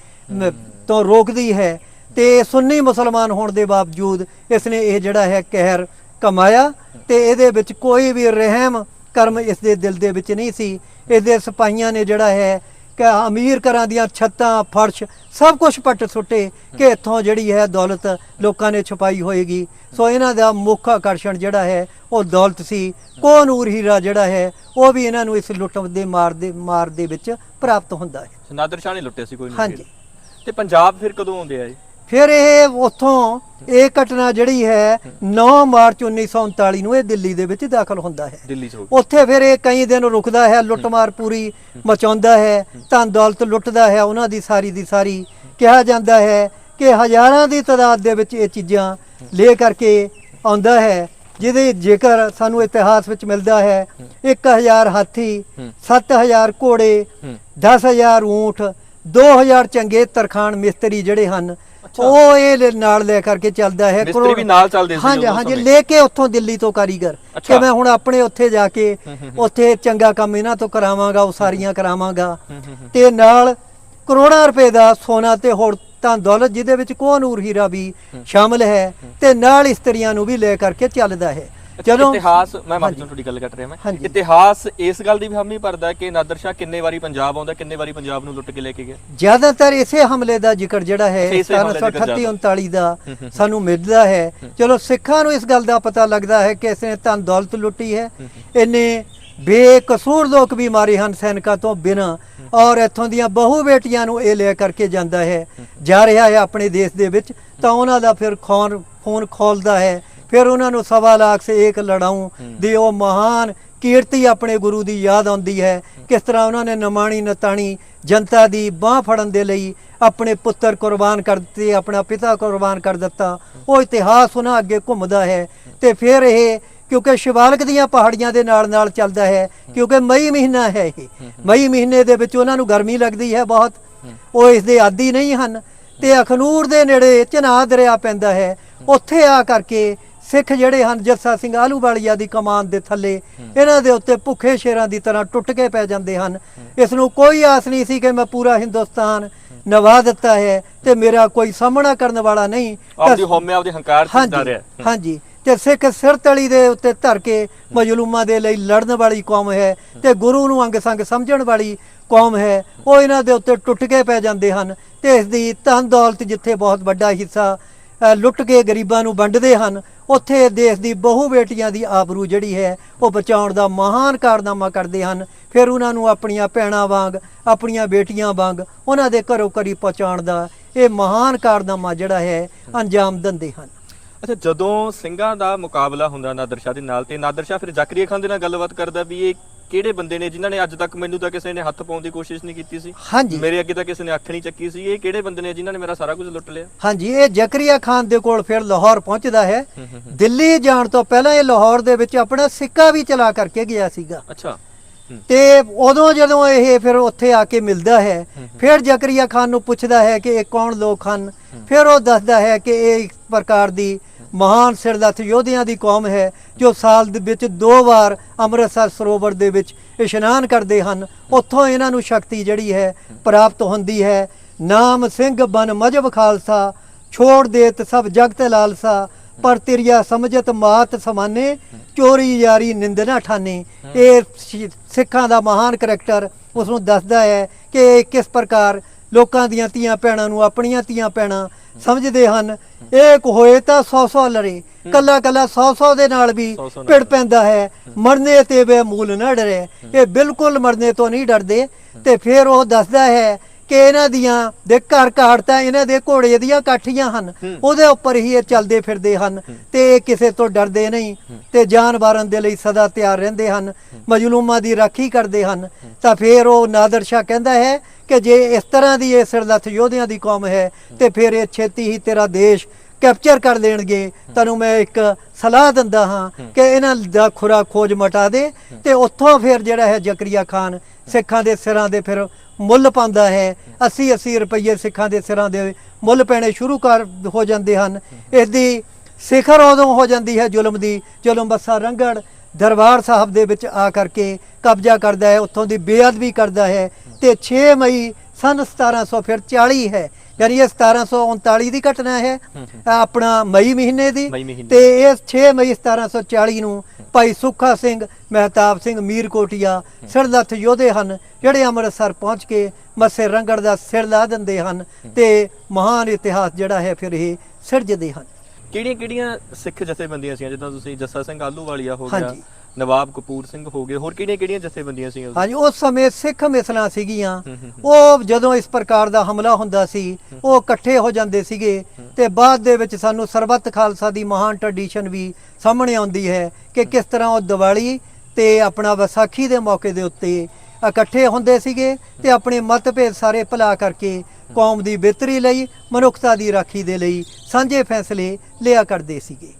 ਤੋਂ ਰੋਕਦੀ ਹੈ ਤੇ ਸੁੰਨੀ ਮੁਸਲਮਾਨ ਹੋਣ ਦੇ ਬਾਵਜੂਦ ਇਸ ਨੇ ਇਹ ਜਿਹੜਾ ਹੈ ਕਹਿਰ ਕਮਾਇਆ ਤੇ ਇਹਦੇ ਵਿੱਚ ਕੋਈ ਵੀ ਰਹਿਮ ਕਰਮ ਇਸ ਦੇ ਦਿਲ ਦੇ ਵਿੱਚ ਨਹੀਂ ਸੀ। ਇਹਦੇ ਸਿਪਾਹੀਆਂ ਨੇ ਜਿਹੜਾ ਹੈ ਕਿ ਅਮੀਰ ਘਰਾਂ ਦੀਆਂ ਛੱਤਾਂ ਫਰਸ਼ ਸਭ ਕੁਝ ਪੱਟ ਸੁੱਟੇ ਕਿ ਇੱਥੋਂ ਜਿਹੜੀ ਹੈ ਦੌਲਤ ਲੋਕਾਂ ਨੇ ਛੁਪਾਈ ਹੋਏਗੀ। ਸੋ ਇਹਨਾਂ ਦਾ ਮੁੱਖ ਆਕਰਸ਼ਣ ਜਿਹੜਾ ਹੈ ਉਹ ਦੌਲਤ ਸੀ। ਕੋਹ-ਨੂਰ ਹੀਰਾ ਜਿਹੜਾ ਹੈ ਉਹ ਵੀ ਇਹਨਾਂ ਨੂੰ ਇਸ ਲੁੱਟ ਦੇ ਮਾਰ ਦੇ ਵਿੱਚ ਪ੍ਰਾਪਤ ਹੁੰਦਾ ਹੈ। ਨਾਦਰ ਸ਼ਾਹ ਨੇ ਲੁੱਟਿਆ ਸੀ ਕੋਈ ਨਹੀਂ। ਹਾਂਜੀ ਤੇ ਪੰਜਾਬ ਫਿਰ ਕਦੋਂ ਆਉਂਦੇ ਆ ਜੀ? ਫਿਰ ਇਹ ਉੱਥੋਂ ਇਹ ਘਟਨਾ ਜਿਹੜੀ ਹੈ 9 ਮਾਰਚ 1939 ਨੂੰ ਇਹ ਦਿੱਲੀ ਦੇ ਵਿੱਚ ਦਾਖਲ ਹੁੰਦਾ ਹੈ। ਦਿੱਲੀ ਚ ਉੱਥੇ ਫਿਰ ਇਹ ਕਈ ਦਿਨ ਰੁਕਦਾ ਹੈ, ਲੁੱਟਮਾਰ ਪੂਰੀ ਮਚਾਉਂਦਾ ਹੈ, ਧਨ ਦੌਲਤ ਲੁੱਟਦਾ ਹੈ ਉਹਨਾਂ ਦੀ ਸਾਰੀ। ਕਿਹਾ ਜਾਂਦਾ ਹੈ ਕਿ ਹਜ਼ਾਰਾਂ ਦੀ ਤਾਦਾਦ ਦੇ ਵਿੱਚ ਇਹ ਚੀਜ਼ਾਂ ਲੈ ਕਰਕੇ ਆਉਂਦਾ ਹੈ, ਜਿਹਦੇ ਜ਼ਿਕਰ ਸਾਨੂੰ ਇਤਿਹਾਸ ਵਿੱਚ ਮਿਲਦਾ ਹੈ। 1000 ਹਾਥੀ, 7000 ਘੋੜੇ, 10000 ਊਂਠ, 2000 ਚੰਗੇ ਤਰਖਾਣ ਮਿਸਤਰੀ ਜਿਹੜੇ ਹਨ ਉਹ ਇਹ ਨਾਲ ਲੈ ਕਰਕੇ ਚੱਲਦਾ ਹੈ। ਮਿਸਤਰੀ ਵੀ ਨਾਲ ਚੱਲਦੇ ਸੀ ਹਾਂਜੀ ਹਾਂਜੀ, ਲੈ ਕੇ ਉੱਥੋਂ ਦਿੱਲੀ ਤੋਂ ਕਾਰੀਗਰ ਕਿ ਮੈਂ ਹੁਣ ਆਪਣੇ ਉੱਥੇ ਜਾ ਕੇ ਉੱਥੇ ਚੰਗਾ ਕੰਮ ਇਹਨਾਂ ਤੋਂ ਕਰਾਵਾਂਗਾ, ਉਸਾਰੀਆਂ ਕਰਾਵਾਂਗਾ, ਤੇ ਨਾਲ ਕਰੋੜਾਂ ਰੁਪਏ ਦਾ ਸੋਨਾ ਤੇ ਹੋਰ ਤਾਂ ਦੌਲਤ, ਜਿਹਦੇ ਵਿੱਚ ਕੋਹ-ਨੂਰ ਹੀਰਾ ਵੀ ਸ਼ਾਮਲ ਹੈ, ਤੇ ਨਾਲ ਇਸਤਰੀਆਂ ਨੂੰ ਵੀ ਲੈ ਕਰਕੇ ਚੱਲਦਾ ਹੈ। ਜਦੋਂ ਇਤਿਹਾਸ, ਮੈਂ ਮਾਫੀ ਤੁਹਾਡੀ ਗੱਲ ਕੱਟ ਰਿਹਾ, ਮੈਂ ਇਤਿਹਾਸ ਇਸ ਗੱਲ ਦੀ ਵੀ ਹਾਮੀ ਭਰਦਾ ਕਿ ਨਾਦਰ ਸ਼ਾਹ ਕਿੰਨੇ ਵਾਰੀ ਪੰਜਾਬ ਆਉਂਦਾ, ਕਿੰਨੇ ਵਾਰੀ ਪੰਜਾਬ ਨੂੰ ਲੁੱਟ ਕੇ ਲੈ ਕੇ ਗਿਆ। ਜ਼ਿਆਦਾਤਰ ਇਸੇ ਹਮਲੇ ਦਾ ਜ਼ਿਕਰ ਜਿਹੜਾ ਹੈ 1738-39 ਦਾ ਸਾਨੂੰ ਮਿਲਦਾ ਹੈ। ਚਲੋ ਸਿੱਖਾਂ ਨੂੰ ਇਸ ਗੱਲ ਦਾ ਪਤਾ ਲੱਗਦਾ ਹੈ ਕਿ ਇਸਨੇ ਧਨ ਦੌਲਤ ਲੁੱਟੀ ਹੈ, ਇਹਨੇ ਬੇਕਸੂਰ ਲੋਕ ਵੀ ਮਾਰੇ ਹਨ ਸੈਨਿਕਾਂ ਤੋਂ ਬਿਨਾਂ, ਔਰ ਇੱਥੋਂ ਦੀਆਂ ਬਹੂ ਬੇਟੀਆਂ ਨੂੰ ਇਹ ਲੈ ਕਰਕੇ ਜਾਂਦਾ ਹੈ, ਜਾ ਰਿਹਾ ਹੈ ਆਪਣੇ ਦੇਸ਼ ਦੇ ਵਿੱਚ, ਤਾਂ ਉਹਨਾਂ ਦਾ ਫਿਰ ਖੂਨ ਖੋਲਦਾ ਹੈ। ਫਿਰ ਉਹਨਾਂ ਨੂੰ 1.25 ਲੱਖ ਸੇ ਇੱਕ ਲੜਾਊਂ ਦੀ ਉਹ ਮਹਾਨ ਕੀਰਤੀ ਆਪਣੇ ਗੁਰੂ ਦੀ ਯਾਦ ਆਉਂਦੀ ਹੈ, ਕਿਸ ਤਰ੍ਹਾਂ ਉਹਨਾਂ ਨੇ ਨਮਾਣੀ ਨਤਾਣੀ ਜਨਤਾ ਦੀ ਬਾਹ ਫੜਨ ਦੇ ਲਈ ਆਪਣੇ ਪੁੱਤਰ ਕੁਰਬਾਨ ਕਰ ਦਿੱਤੇ, ਆਪਣਾ ਪਿਤਾ ਕੁਰਬਾਨ ਕਰ ਦਿੱਤਾ। ਉਹ ਇਤਿਹਾਸ ਉਹਨਾਂ ਅੱਗੇ ਘੁੰਮਦਾ ਹੈ। ਤੇ ਫਿਰ ਇਹ ਕਿਉਂਕਿ ਸ਼ਿਵਾਲਕ ਦੀਆਂ ਪਹਾੜੀਆਂ ਦੇ ਨਾਲ ਨਾਲ ਚੱਲਦਾ ਹੈ, ਕਿਉਂਕਿ ਮਈ ਮਹੀਨਾ ਹੈ, ਇਹ ਮਈ ਮਹੀਨੇ ਦੇ ਵਿੱਚ ਉਹਨਾਂ ਨੂੰ ਗਰਮੀ ਲੱਗਦੀ ਹੈ ਬਹੁਤ, ਉਹ ਇਸ ਦੇ ਆਦੀ ਨਹੀਂ ਹਨ। ਤੇ ਅਖਨੂਰ ਦੇ ਨੇੜੇ ਚਨਾਹ ਦਰਿਆ ਪੈਂਦਾ ਹੈ, ਉੱਥੇ ਆ ਕਰਕੇ ਸਿੱਖ ਜਿਹੜੇ ਹਨ ਜੱਸਾ ਸਿੰਘ ਆਹਲੂਵਾਲੀਆ ਦੀ ਕਮਾਨ ਦੇ ਥੱਲੇ ਇਹਨਾਂ ਦੇ ਉੱਤੇ ਭੁੱਖੇ ਸ਼ੇਰਾਂ ਦੀ ਤਰ੍ਹਾਂ ਟੁੱਟ ਕੇ ਪੈ ਜਾਂਦੇ ਹਨ। ਇਸ ਨੂੰ ਕੋਈ ਆਸ ਨਹੀਂ ਸੀ ਕਿ ਮੈਂ ਪੂਰਾ ਹਿੰਦੁਸਤਾਨ ਨਵਾ ਦਿੱਤਾ ਹੈ ਤੇ ਮੇਰਾ ਕੋਈ ਸਾਹਮਣਾ ਕਰਨ ਵਾਲਾ ਨਹੀਂ। ਆਪਦੀ ਹਉਮੈ, ਆਪਦੇ ਹੰਕਾਰ ਚ ਜਾ ਰਿਹਾ। ਹਾਂਜੀ, ਤੇ ਸਿੱਖ ਸਿਰ ਤਲੀ ਦੇ ਉੱਤੇ ਧਰ ਕੇ ਮਜ਼ਲੂਮਾਂ ਦੇ ਲਈ ਲੜਨ ਵਾਲੀ ਕੌਮ ਹੈ ਤੇ ਗੁਰੂ ਨੂੰ ਅੰਗ ਸੰਗ ਸਮਝਣ ਵਾਲੀ ਕੌਮ ਹੈ। ਉਹ ਇਹਨਾਂ ਦੇ ਉੱਤੇ ਟੁੱਟ ਕੇ ਪੈ ਜਾਂਦੇ ਹਨ ਤੇ ਇਸ ਦੀ ਧਨ ਦੌਲਤ ਜਿੱਥੇ ਬਹੁਤ ਵੱਡਾ ਹਿੱਸਾ ਲੁੱਟ ਕੇ ਗਰੀਬਾਂ ਨੂੰ ਵੰਡਦੇ ਹਨ, ਉੱਥੇ ਦੇਸ਼ ਦੀ ਬਹੂ ਬੇਟੀਆਂ ਦੀ ਆਬਰੂ ਜਿਹੜੀ ਹੈ ਉਹ ਬਚਾਉਣ ਦਾ ਮਹਾਨ ਕਾਰਨਾਮਾ ਕਰਦੇ ਹਨ। ਫਿਰ ਉਹਨਾਂ ਨੂੰ ਆਪਣੀਆਂ ਭੈਣਾਂ ਵਾਂਗ, ਆਪਣੀਆਂ ਬੇਟੀਆਂ ਵਾਂਗ ਉਹਨਾਂ ਦੇ ਘਰੋਂ ਘਰੀ ਪਹੁੰਚਾਉਣ ਦਾ ਇਹ ਮਹਾਨ ਕਾਰਨਾਮਾ ਜਿਹੜਾ ਹੈ ਅੰਜਾਮ ਦਿੰਦੇ ਹਨ। ਅੱਛਾ, ਜਦੋਂ ਸਿੰਘਾਂ ਦਾ ਮੁਕਾਬਲਾ ਹੁੰਦਾ ਨਾਦਰ ਸ਼ਾਹ ਦੇ ਨਾਲ, ਤੇ ਨਾਦਰ ਸ਼ਾਹ ਫਿਰ ਜ਼ਕਰੀਆ ਖਾਨ ਦੇ ਨਾਲ ਗੱਲਬਾਤ ਕਰਦਾ ਵੀ ਇਹ ਕਿਹੜੇ ਬੰਦੇ ਨੇ ਜਿਨ੍ਹਾਂ ਨੇ ਅੱਜ ਤੱਕ ਮੈਨੂੰ ਤਾਂ ਕਿਸੇ ਨੇ ਹੱਥ ਪਾਉਣ ਦੀ ਕੋਸ਼ਿਸ਼ ਨਹੀਂ ਕੀਤੀ ਸੀ, ਹਾਂਜੀ, ਮੇਰੇ ਅੱਗੇ ਤਾਂ ਕਿਸੇ ਨੇ ਅੱਖ ਨਹੀਂ ਚੱਕੀ ਸੀ, ਇਹ ਕਿਹੜੇ ਬੰਦੇ ਨੇ ਜਿਨ੍ਹਾਂ ਨੇ ਮੇਰਾ ਸਾਰਾ ਕੁਝ ਲੁੱਟ ਲਿਆ। ਹਾਂਜੀ, ਇਹ ਜ਼ਕਰੀਆ ਖਾਨ ਦੇ ਕੋਲ ਫਿਰ ਲਾਹੌਰ ਪਹੁੰਚਦਾ ਹੈ। ਦਿੱਲੀ ਜਾਣ ਤੋਂ ਪਹਿਲਾਂ ਇਹ ਲਾਹੌਰ ਦੇ ਵਿੱਚ ਆਪਣਾ ਸਿੱਕਾ ਵੀ ਚਲਾ ਕਰਕੇ ਗਿਆ ਸੀਗਾ। ਅੱਛਾ, ਤੇ ਉਦੋਂ ਜਦੋਂ ਇਹ ਫਿਰ ਉੱਥੇ ਆ ਕੇ ਮਿਲਦਾ ਹੈ, ਫਿਰ ਜ਼ਕਰੀਆ ਖਾਨ ਨੂੰ ਪੁੱਛਦਾ ਹੈ ਕਿ ਇਹ ਕੌਣ ਲੋਕ ਹਨ। ਫਿਰ ਉਹ ਦੱਸਦਾ ਹੈ ਕਿ ਇਹ ਇੱਕ ਪ੍ਰਕਾਰ ਦੀ ਮਹਾਨ ਸਿਰਦੱਥ ਯੋਧਿਆਂ ਦੀ ਕੌਮ ਹੈ ਜੋ ਸਾਲ ਦੇ ਵਿੱਚ 2 ਵਾਰ ਅੰਮ੍ਰਿਤਸਰ ਸਰੋਵਰ ਦੇ ਵਿੱਚ ਇਸ਼ਨਾਨ ਕਰਦੇ ਹਨ। ਉੱਥੋਂ ਇਹਨਾਂ ਨੂੰ ਸ਼ਕਤੀ ਜਿਹੜੀ ਹੈ ਪ੍ਰਾਪਤ ਹੁੰਦੀ ਹੈ। ਨਾਮ ਸਿੰਘ ਬਨ ਮਜਬ ਖਾਲਸਾ, ਛੋੜ ਦੇਤ ਸਭ ਜਗਤ ਲਾਲਸਾ, ਪਰ ਤਿਰਿਆ ਸਮਝਤ ਮਾਤ ਸਮਾਨੇ, ਚੋਰੀ ਯਾਰੀ ਨਿੰਦਨਾ ਠਾਨੇ। ਇਹ ਸਿੱਖਾਂ ਦਾ ਮਹਾਨ ਕਰੈਕਟਰ ਉਸ ਨੂੰ ਦੱਸਦਾ ਹੈ ਕਿ ਕਿਸ ਪ੍ਰਕਾਰ ਲੋਕਾਂ ਦੀਆਂ ਧੀਆਂ ਭੈਣਾਂ ਨੂੰ ਆਪਣੀਆਂ ਧੀਆਂ ਭੈਣਾਂ ਸਮਝਦੇ ਹਨ। ਇੱਕ ਹੋਏ ਤਾਂ 100 ਲੜੇ, ਕੱਲਾ ਕੱਲਾ 100 ਦੇ ਨਾਲ ਵੀ ਭਿੜ ਪੈਂਦਾ ਹੈ। ਮਰਨੇ ਤੇ ਬੇਮੂਲ ਨਾ ਡਰੇ, ਇਹ ਬਿਲਕੁਲ ਮਰਨੇ ਤੋਂ ਨਹੀਂ ਡਰਦੇ। ਤੇ ਫਿਰ ਉਹ ਦੱਸਦਾ ਹੈ ਕਿ ਇਹਨਾਂ ਦੀਆਂ ਦੇ ਘਰ ਘਾੜ ਤਾਂ ਇਹਨਾਂ ਦੇ ਘੋੜੇ ਦੀਆਂ ਕਾਠੀਆਂ ਹਨ, ਉਹਦੇ ਉੱਪਰ ਹੀ ਇਹ ਚੱਲਦੇ ਫਿਰਦੇ ਹਨ ਤੇ ਇਹ ਕਿਸੇ ਤੋਂ ਡਰਦੇ ਨਹੀਂ ਤੇ ਜਾਨ ਵਾਰਨ ਦੇ ਲਈ ਸਦਾ ਤਿਆਰ ਰਹਿੰਦੇ ਹਨ, ਮਜਲੂਮਾਂ ਦੀ ਰਾਖੀ ਕਰਦੇ ਹਨ। ਤਾਂ ਫਿਰ ਉਹ ਨਾਦਰ ਸ਼ਾਹ ਕਹਿੰਦਾ ਹੈ ਕਿ ਜੇ ਇਸ ਤਰ੍ਹਾਂ ਦੀ ਇਹ ਸਿਰਦੱਥ ਯੋਧਿਆਂ ਦੀ ਕੌਮ ਹੈ ਤੇ ਫਿਰ ਇਹ ਛੇਤੀ ਹੀ ਤੇਰਾ ਦੇਸ਼ ਕੈਪਚਰ ਕਰ ਲੈਣਗੇ। ਤੁਹਾਨੂੰ ਮੈਂ ਇੱਕ ਸਲਾਹ ਦਿੰਦਾ ਹਾਂ ਕਿ ਇਹਨਾਂ ਦਾ ਖੁਰਾ ਖੋਜ ਮਟਾ ਦੇ। ਤੇ ਉੱਥੋਂ ਫਿਰ ਜਿਹੜਾ ਹੈ ਜ਼ਕਰੀਆ ਖਾਨ ਸਿੱਖਾਂ ਦੇ ਸਿਰਾਂ ਦੇ ਫਿਰ ਮੁੱਲ ਪਾਉਂਦਾ ਹੈ। 80 ਰੁਪਏ ਸਿੱਖਾਂ ਦੇ ਸਿਰਾਂ ਦੇ ਮੁੱਲ ਪੈਣੇ ਸ਼ੁਰੂ ਹੋ ਜਾਂਦੇ ਹਨ। ਇਸ ਦੀ ਸਿਖਰ ਉਦੋਂ ਹੋ ਜਾਂਦੀ ਹੈ ਜ਼ੁਲਮ ਦੀ, ਜਦੋਂ ਬੱਸਾ ਰੰਗੜ ਦਰਬਾਰ ਸਾਹਿਬ ਦੇ ਵਿੱਚ ਆ ਕਰਕੇ ਕਬਜ਼ਾ ਕਰਦਾ ਹੈ, ਉੱਥੋਂ ਦੀ ਬੇਅਦਬੀ ਕਰਦਾ ਹੈ। ਤੇ 6 ਮਈ ਸਨ 1740 ਹੈ, ਯਾਨੀ ਇਹ 1739 ਦੀ ਘਟਨਾ ਹੈ ਆਪਣਾ ਮਈ ਮਹੀਨੇ ਦੀ। ਤੇ ਇਹ 6 ਮਈ 1740 ਨੂੰ ਭਾਈ ਸੁੱਖਾ ਸਿੰਘ, ਮਹਿਤਾਬ ਸਿੰਘ, ਮੀਰ ਕੋਟੀਆ ਸਿਰਦੱਥ ਯੋਧੇ ਹਨ ਜਿਹੜੇ ਅੰਮ੍ਰਿਤਸਰ ਪਹੁੰਚ ਕੇ ਮੱਸੇ ਰੰਗੜ ਦਾ ਸਿਰ ਲਾ ਦਿੰਦੇ ਹਨ ਤੇ ਮਹਾਨ ਇਤਿਹਾਸ ਜਿਹੜਾ ਹੈ ਫਿਰ ਇਹ ਸਿਰਜਦੇ ਹਨ। ਕਿਹੜੀਆਂ ਸਿੱਖ ਜਥੇਬੰਦੀਆਂ ਸੀ, ਜਿੱਦਾਂ ਤੁਸੀਂ ਜੱਸਾ ਸਿੰਘ ਆਹਲੂਵਾਲੀਆ ਹੋ ਗਿਆ, ਨਵਾਬ ਕਪੂਰ ਸਿੰਘ ਹੋ ਗਏ, ਹੋਰ ਕਿਹੜੀਆਂ ਜਥੇਬੰਦੀਆਂ ਸੀ? ਹਾਂਜੀ, ਉਸ ਸਮੇਂ ਸਿੱਖ ਮਿਸਲਾਂ ਸੀਗੀਆਂ। ਉਹ ਜਦੋਂ ਇਸ ਪ੍ਰਕਾਰ ਦਾ ਹਮਲਾ ਹੁੰਦਾ ਸੀ ਉਹ ਇਕੱਠੇ ਹੋ ਜਾਂਦੇ ਸੀਗੇ। ਤੇ ਬਾਅਦ ਦੇ ਵਿੱਚ ਸਾਨੂੰ ਸਰਬੱਤ ਖਾਲਸਾ ਦੀ ਮਹਾਨ ਟ੍ਰੈਡੀਸ਼ਨ ਵੀ ਸਾਹਮਣੇ ਆਉਂਦੀ ਹੈ ਕਿ ਕਿਸ ਤਰ੍ਹਾਂ ਉਹ ਦੀਵਾਲੀ ਤੇ ਆਪਣਾ ਵਿਸਾਖੀ ਦੇ ਮੌਕੇ ਦੇ ਉੱਤੇ ਇਕੱਠੇ ਹੁੰਦੇ ਸੀਗੇ ਤੇ ਆਪਣੇ ਮਤਭੇਦ ਸਾਰੇ ਭੁਲਾ ਕਰਕੇ ਕੌਮ ਦੀ ਬਿਹਤਰੀ ਲਈ, ਮਨੁੱਖਤਾ ਦੀ ਰਾਖੀ ਦੇ ਲਈ ਸਾਂਝੇ ਫੈਸਲੇ ਲਿਆ ਕਰਦੇ ਸੀਗੇ।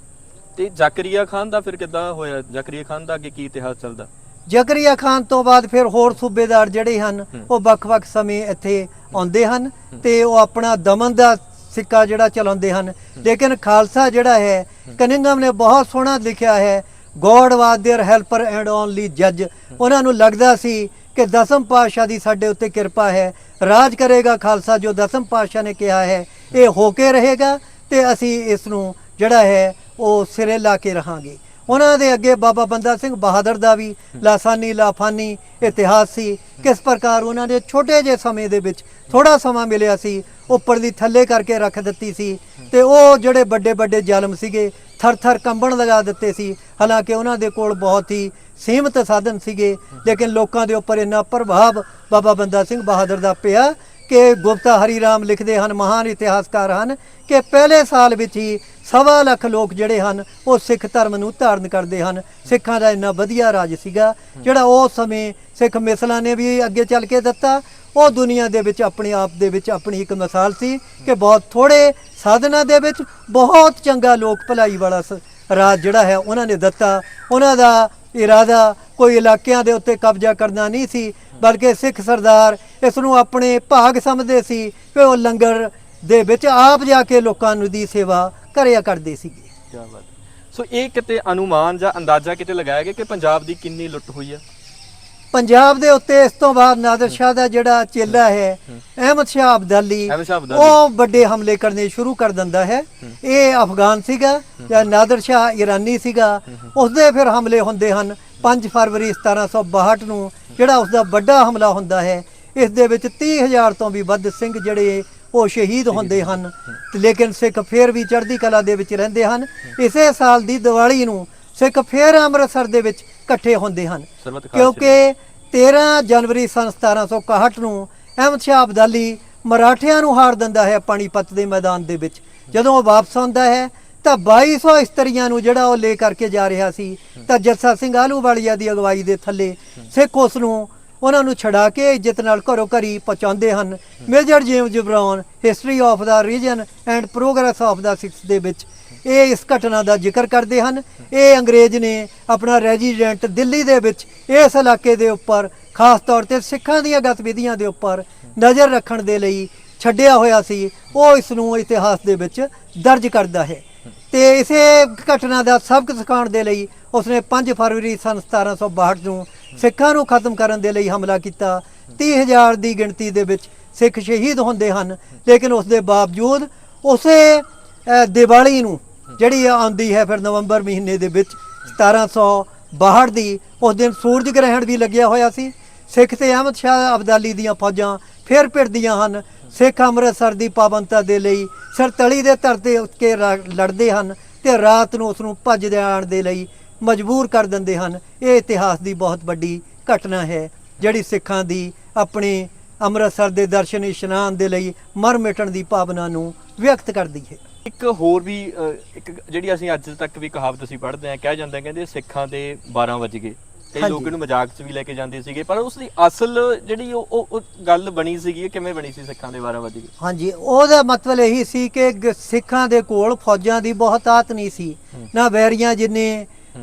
ਤੇ ਜ਼ਕਰੀਆ ਖਾਨ ਦਾ ਫਿਰ ਕਿੱਦਾਂ ਹੋਇਆ? ਜ਼ਕਰੀਆ ਖਾਨ ਦਾ ਅੱਗੇ ਕੀ ਇਤਿਹਾਸ ਚੱਲਦਾ? ਜ਼ਕਰੀਆ ਖਾਨ ਤੋਂ ਬਾਅਦ ਫਿਰ ਹੋਰ ਸੂਬੇਦਾਰ ਜਿਹੜੇ ਹਨ ਉਹ ਵੱਖ-ਵੱਖ ਸਮੇਂ ਇੱਥੇ ਆਉਂਦੇ ਹਨ ਤੇ ਉਹ ਆਪਣਾ ਦਮਨ ਦਾ ਸਿੱਕਾ ਜਿਹੜਾ ਚਲਾਉਂਦੇ ਹਨ। ਲੇਕਿਨ ਖਾਲਸਾ ਜਿਹੜਾ ਹੈ, ਕਨਿੰਗਮ ਨੇ ਬਹੁਤ ਸੋਹਣਾ ਲਿਖਿਆ ਹੈ, God was their helper and only ਜੱਜ। ਉਹਨਾਂ ਨੂੰ ਲੱਗਦਾ ਸੀ ਕਿ ਦਸਮ ਪਾਤਸ਼ਾਹ ਦੀ ਸਾਡੇ ਉੱਤੇ ਕਿਰਪਾ ਹੈ, ਰਾਜ ਕਰੇਗਾ ਖਾਲਸਾ, ਜੋ ਦਸਮ ਪਾਤਸ਼ਾਹ ਨੇ ਕਿਹਾ ਹੈ ਇਹ ਹੋ ਕੇ ਰਹੇਗਾ ਤੇ ਅਸੀਂ ਇਸ ਨੂੰ ਜਿਹੜਾ ਹੈ ਉਹ ਸਿਰੇ ਲਾ ਕੇ ਰਹਾਂਗੇ। ਉਹਨਾਂ ਦੇ ਅੱਗੇ ਬਾਬਾ ਬੰਦਾ ਸਿੰਘ ਬਹਾਦਰ ਦਾ ਵੀ ਲਾਸਾਨੀ ਲਾਫਾਨੀ ਇਤਿਹਾਸ ਸੀ। ਕਿਸ ਪ੍ਰਕਾਰ ਉਹਨਾਂ ਨੇ ਛੋਟੇ ਜਿਹੇ ਸਮੇਂ ਦੇ ਵਿੱਚ, ਥੋੜਾ ਸਮਾਂ ਮਿਲਿਆ ਸੀ, ਉੱਪਰ ਦੀ ਥੱਲੇ ਕਰਕੇ ਰੱਖ ਦਿੱਤੀ ਸੀ ਤੇ ਉਹ ਜਿਹੜੇ ਵੱਡੇ ਵੱਡੇ ਜ਼ਾਲਮ ਸੀਗੇ ਥਰ ਥਰ ਕੰਬਣ ਲਗਾ ਦਿੱਤੇ ਸੀ। ਹਾਲਾਂਕਿ ਉਹਨਾਂ ਦੇ ਕੋਲ ਬਹੁਤ ਹੀ ਸੀਮਤ ਸਾਧਨ ਸੀਗੇ, ਲੇਕਿਨ ਲੋਕਾਂ ਦੇ ਉੱਪਰ ਇੰਨਾ ਪ੍ਰਭਾਵ ਬਾਬਾ ਬੰਦਾ ਸਿੰਘ ਬਹਾਦਰ ਦਾ ਪਿਆ ਕਿ ਗੁਪਤਾ ਹਰੀ ਰਾਮ ਲਿਖਦੇ ਹਨ, ਮਹਾਨ ਇਤਿਹਾਸਕਾਰ ਹਨ, ਕਿ ਪਹਿਲੇ ਸਾਲ ਵਿੱਚ ਹੀ 1.25 ਲੱਖ ਲੋਕ ਜਿਹੜੇ ਹਨ ਉਹ ਸਿੱਖ ਧਰਮ ਨੂੰ ਧਾਰਨ ਕਰਦੇ ਹਨ। ਸਿੱਖਾਂ ਦਾ ਇੰਨਾ ਵਧੀਆ ਰਾਜ ਸੀਗਾ ਜਿਹੜਾ ਉਸ ਸਮੇਂ ਸਿੱਖ ਮਿਸਲਾਂ ਨੇ ਵੀ ਅੱਗੇ ਚੱਲ ਕੇ ਦਿੱਤਾ। ਉਹ ਦੁਨੀਆ ਦੇ ਵਿੱਚ ਆਪਣੇ ਆਪ ਦੇ ਵਿੱਚ ਆਪਣੀ ਇੱਕ ਮਿਸਾਲ ਸੀ ਕਿ ਬਹੁਤ ਥੋੜੇ ਸਾਧਨਾਂ ਦੇ ਵਿੱਚ ਬਹੁਤ ਚੰਗਾ ਲੋਕ ਭਲਾਈ ਵਾਲਾ ਰਾਜ ਜਿਹੜਾ ਹੈ ਉਹਨਾਂ ਨੇ ਦਿੱਤਾ। ਉਹਨਾਂ ਦਾ ਇਰਾਦਾ ਕੋਈ ਇਲਾਕਿਆਂ ਦੇ ਉੱਤੇ ਕਬਜ਼ਾ ਕਰਨਾ ਨਹੀਂ ਸੀ, ਬਲਕਿ ਸਿੱਖ ਸਰਦਾਰ ਇਸ ਨੂੰ ਆਪਣੇ ਭਾਗ ਸਮਝਦੇ ਸੀ ਕਿ ਉਹ ਲੰਗਰ ਦੇ ਵਿੱਚ ਆਪ ਜਾ ਕੇ ਲੋਕਾਂ ਨੂੰ ਦੀ ਸੇਵਾ ਕਰਿਆ ਕਰਦੇ ਸੀਗੇ। ਕੀ ਬਾਤ। ਸੋ ਇਹ ਕਿਤੇ ਅਨੁਮਾਨ ਜਾਂ ਅੰਦਾਜ਼ਾ ਕਿਤੇ ਲਗਾਇਆ ਗਿਆ ਕਿ ਪੰਜਾਬ ਦੀ ਕਿੰਨੀ ਲੁੱਟ ਹੋਈ ਹੈ? ਪੰਜਾਬ ਦੇ ਉੱਤੇ ਇਸ ਤੋਂ ਬਾਅਦ ਨਾਦਰ ਸ਼ਾਹ ਦਾ ਜਿਹੜਾ ਚੇਲਾ ਹੈ ਅਹਿਮਦ ਸ਼ਾਹ ਅਬਦਾਲੀ, ਉਹ ਵੱਡੇ ਹਮਲੇ ਕਰਨੇ ਸ਼ੁਰੂ ਕਰ ਦਿੰਦਾ ਹੈ। ਇਹ ਅਫਗਾਨ ਸੀਗਾ ਜਾਂ ਨਾਦਰ ਸ਼ਾਹ ਈਰਾਨੀ ਸੀਗਾ। ਉਸਦੇ ਫਿਰ ਹਮਲੇ ਹੁੰਦੇ ਹਨ 5 ਫਰਵਰੀ 1762 ਨੂੰ, ਜਿਹੜਾ ਉਸਦਾ ਵੱਡਾ ਹਮਲਾ ਹੁੰਦਾ ਹੈ। ਇਸ ਦੇ ਵਿੱਚ 30,000 ਤੋਂ ਵੀ ਵੱਧ ਸਿੰਘ ਜਿਹੜੇ ਉਹ ਸ਼ਹੀਦ ਹੁੰਦੇ ਹਨ, ਲੇਕਿਨ ਸਿੱਖ ਫਿਰ ਵੀ ਚੜ੍ਹਦੀ ਕਲਾ ਦੇ ਵਿੱਚ ਰਹਿੰਦੇ ਹਨ। ਇਸੇ ਸਾਲ ਦੀ ਦੀਵਾਲੀ ਨੂੰ ਸਿੱਖ ਫਿਰ ਅੰਮ੍ਰਿਤਸਰ ਦੇ ਵਿੱਚ ਇਕੱਠੇ ਹੁੰਦੇ ਹਨ, ਕਿਉਂਕਿ 13 ਜਨਵਰੀ ਸਨ 1761 ਨੂੰ ਅਹਿਮਦ ਸ਼ਾਹ ਅਬਦਾਲੀ ਮਰਾਠਿਆਂ ਨੂੰ ਹਾਰ ਦਿੰਦਾ ਹੈ ਪਾਣੀਪਤ ਦੇ ਮੈਦਾਨ ਦੇ ਵਿੱਚ। ਜਦੋਂ ਉਹ ਵਾਪਸ ਆਉਂਦਾ ਹੈ ਤਾਂ 2200 ਇਸਤਰੀਆਂ ਨੂੰ ਜਿਹੜਾ ਉਹ ਲੈ ਕਰਕੇ ਜਾ ਰਿਹਾ ਸੀ, ਤਾਂ ਜੱਸਾ ਸਿੰਘ ਆਹਲੂਵਾਲੀਆ ਦੀ ਅਗਵਾਈ ਦੇ ਥੱਲੇ ਸਿੱਖ ਉਸ ਨੂੰ ਉਹਨਾਂ ਨੂੰ ਛਡਾ ਕੇ ਇੱਜ਼ਤ ਨਾਲ ਘਰੋਂ ਘਰੀ ਪਹੁੰਚਾਉਂਦੇ ਹਨ। ਮੇਜਰ ਜੇਮਸ ਜਬਰਾਨ history of the region and progress of the 6 ਦੇ ਵਿੱਚ ਇਹ ਇਸ ਘਟਨਾ ਦਾ ਜ਼ਿਕਰ ਕਰਦੇ ਹਨ। ਇਹ ਅੰਗਰੇਜ਼ ਨੇ ਆਪਣਾ ਰੈਜੀਡੈਂਟ ਦਿੱਲੀ ਦੇ ਵਿੱਚ ਇਸ ਇਲਾਕੇ ਦੇ ਉੱਪਰ ਖਾਸ ਤੌਰ ਤੇ ਸਿੱਖਾਂ ਦੀਆਂ ਗਤੀਵਿਧੀਆਂ ਦੇ ਉੱਪਰ ਨਜ਼ਰ ਰੱਖਣ ਦੇ ਲਈ ਛੱਡਿਆ ਹੋਇਆ ਸੀ। ਉਹ ਇਸ ਨੂੰ ਇਤਿਹਾਸ ਦੇ ਵਿੱਚ ਦਰਜ ਕਰਦਾ ਹੈ ਤੇ ਇਸੇ ਘਟਨਾ ਦਾ ਸਬਕ ਸਿਖਾਉਣ ਦੇ ਲਈ ਉਸਨੇ 5 ਫਰਵਰੀ ਸਨ 1762 ਨੂੰ ਸਿੱਖਾਂ ਨੂੰ ਖਤਮ ਕਰਨ ਦੇ ਲਈ ਹਮਲਾ ਕੀਤਾ। 30,000 ਦੀ ਗਿਣਤੀ ਦੇ ਵਿੱਚ ਸਿੱਖ ਸ਼ਹੀਦ ਹੁੰਦੇ ਹਨ, ਲੇਕਿਨ ਉਸ ਦੇ ਬਾਵਜੂਦ ਉਸੇ ਦੀਵਾਲੀ ਨੂੰ ਜਿਹੜੀ ਆਉਂਦੀ ਹੈ ਫਿਰ ਨਵੰਬਰ ਮਹੀਨੇ ਦੇ ਵਿੱਚ 1762 ਦੀ, ਉਸ ਦਿਨ ਸੂਰਜ ਗ੍ਰਹਿਣ ਵੀ ਲੱਗਿਆ ਹੋਇਆ ਸੀ। ਸਿੱਖ ਤੇ ਅਹਿਮਦ ਸ਼ਾਹ ਅਬਦਾਲੀ ਦੀਆਂ ਫੌਜਾਂ ਫਿਰ ਭਿੜਦੀਆਂ ਹਨ। ਸਿੱਖ ਅੰਮ੍ਰਿਤਸਰ ਦੀ ਪਾਬੰਦਤਾ ਦੇ ਲਈ ਸਰਤਲੀ ਦੇ ਧਰ ਤੇ ਉੱਠ ਕੇ ਲੜਦੇ ਹਨ ਤੇ ਰਾਤ ਨੂੰ ਉਸ ਨੂੰ ਭੱਜ ਜਾਣ ਦੇ ਲਈ ਮਜਬੂਰ ਕਰ ਦਿੰਦੇ ਹਨ। ਇਹ ਇਤਿਹਾਸ ਦੀ ਬਹੁਤ ਵੱਡੀ ਘਟਨਾ ਹੈ ਜਿਹੜੀ ਸਿੱਖਾਂ ਦੀ ਆਪਣੇ ਅੰਮ੍ਰਿਤਸਰ ਦੇ ਦਰਸ਼ਨ ਇਸ਼ਨਾਨ ਦੇ ਲਈ ਮਰ ਮਿਟਣ ਦੀ ਭਾਵਨਾ ਨੂੰ ਵਿਅਕਤ ਕਰਦੀ ਹੈ। ਇੱਕ ਹੋਰ ਵੀ ਇੱਕ ਜਿਹੜੀ ਅਸੀਂ ਅੱਜ ਤੱਕ ਵੀ ਕਹਾਵਤ ਅਸੀਂ ਪੜ੍ਹਦੇ ਹਾਂ, ਕਹਿ ਜਾਂਦੇ ਕਹਿੰਦੇ ਸਿੱਖਾਂ ਦੇ 12 ਵੱਜ ਗਏ। ਕਈ ਲੋਕ ਇਹਨੂੰ ਮਜ਼ਾਕ 'ਚ ਵੀ ਲੈ ਕੇ ਜਾਂਦੇ ਸੀਗੇ, ਪਰ ਉਸ ਦੀ ਅਸਲ ਜਿਹੜੀ ਉਹ ਗੱਲ ਬਣੀ ਸੀਗੀ, ਕਿਵੇਂ ਬਣੀ ਸੀ ਸਿੱਖਾਂ ਦੇ 12 ਵੱਜ ਗਏ? ਹਾਂਜੀ, ਉਹਦਾ ਮਤਲਬ ਇਹੀ ਸੀ ਕਿ ਸਿੱਖਾਂ ਦੇ ਕੋਲ ਫੌਜਾਂ ਦੀ ਬਹੁਤਾਤ ਨਹੀਂ ਸੀ, ਨਾ ਵੈਰੀਆਂ ਜਿੰਨੇ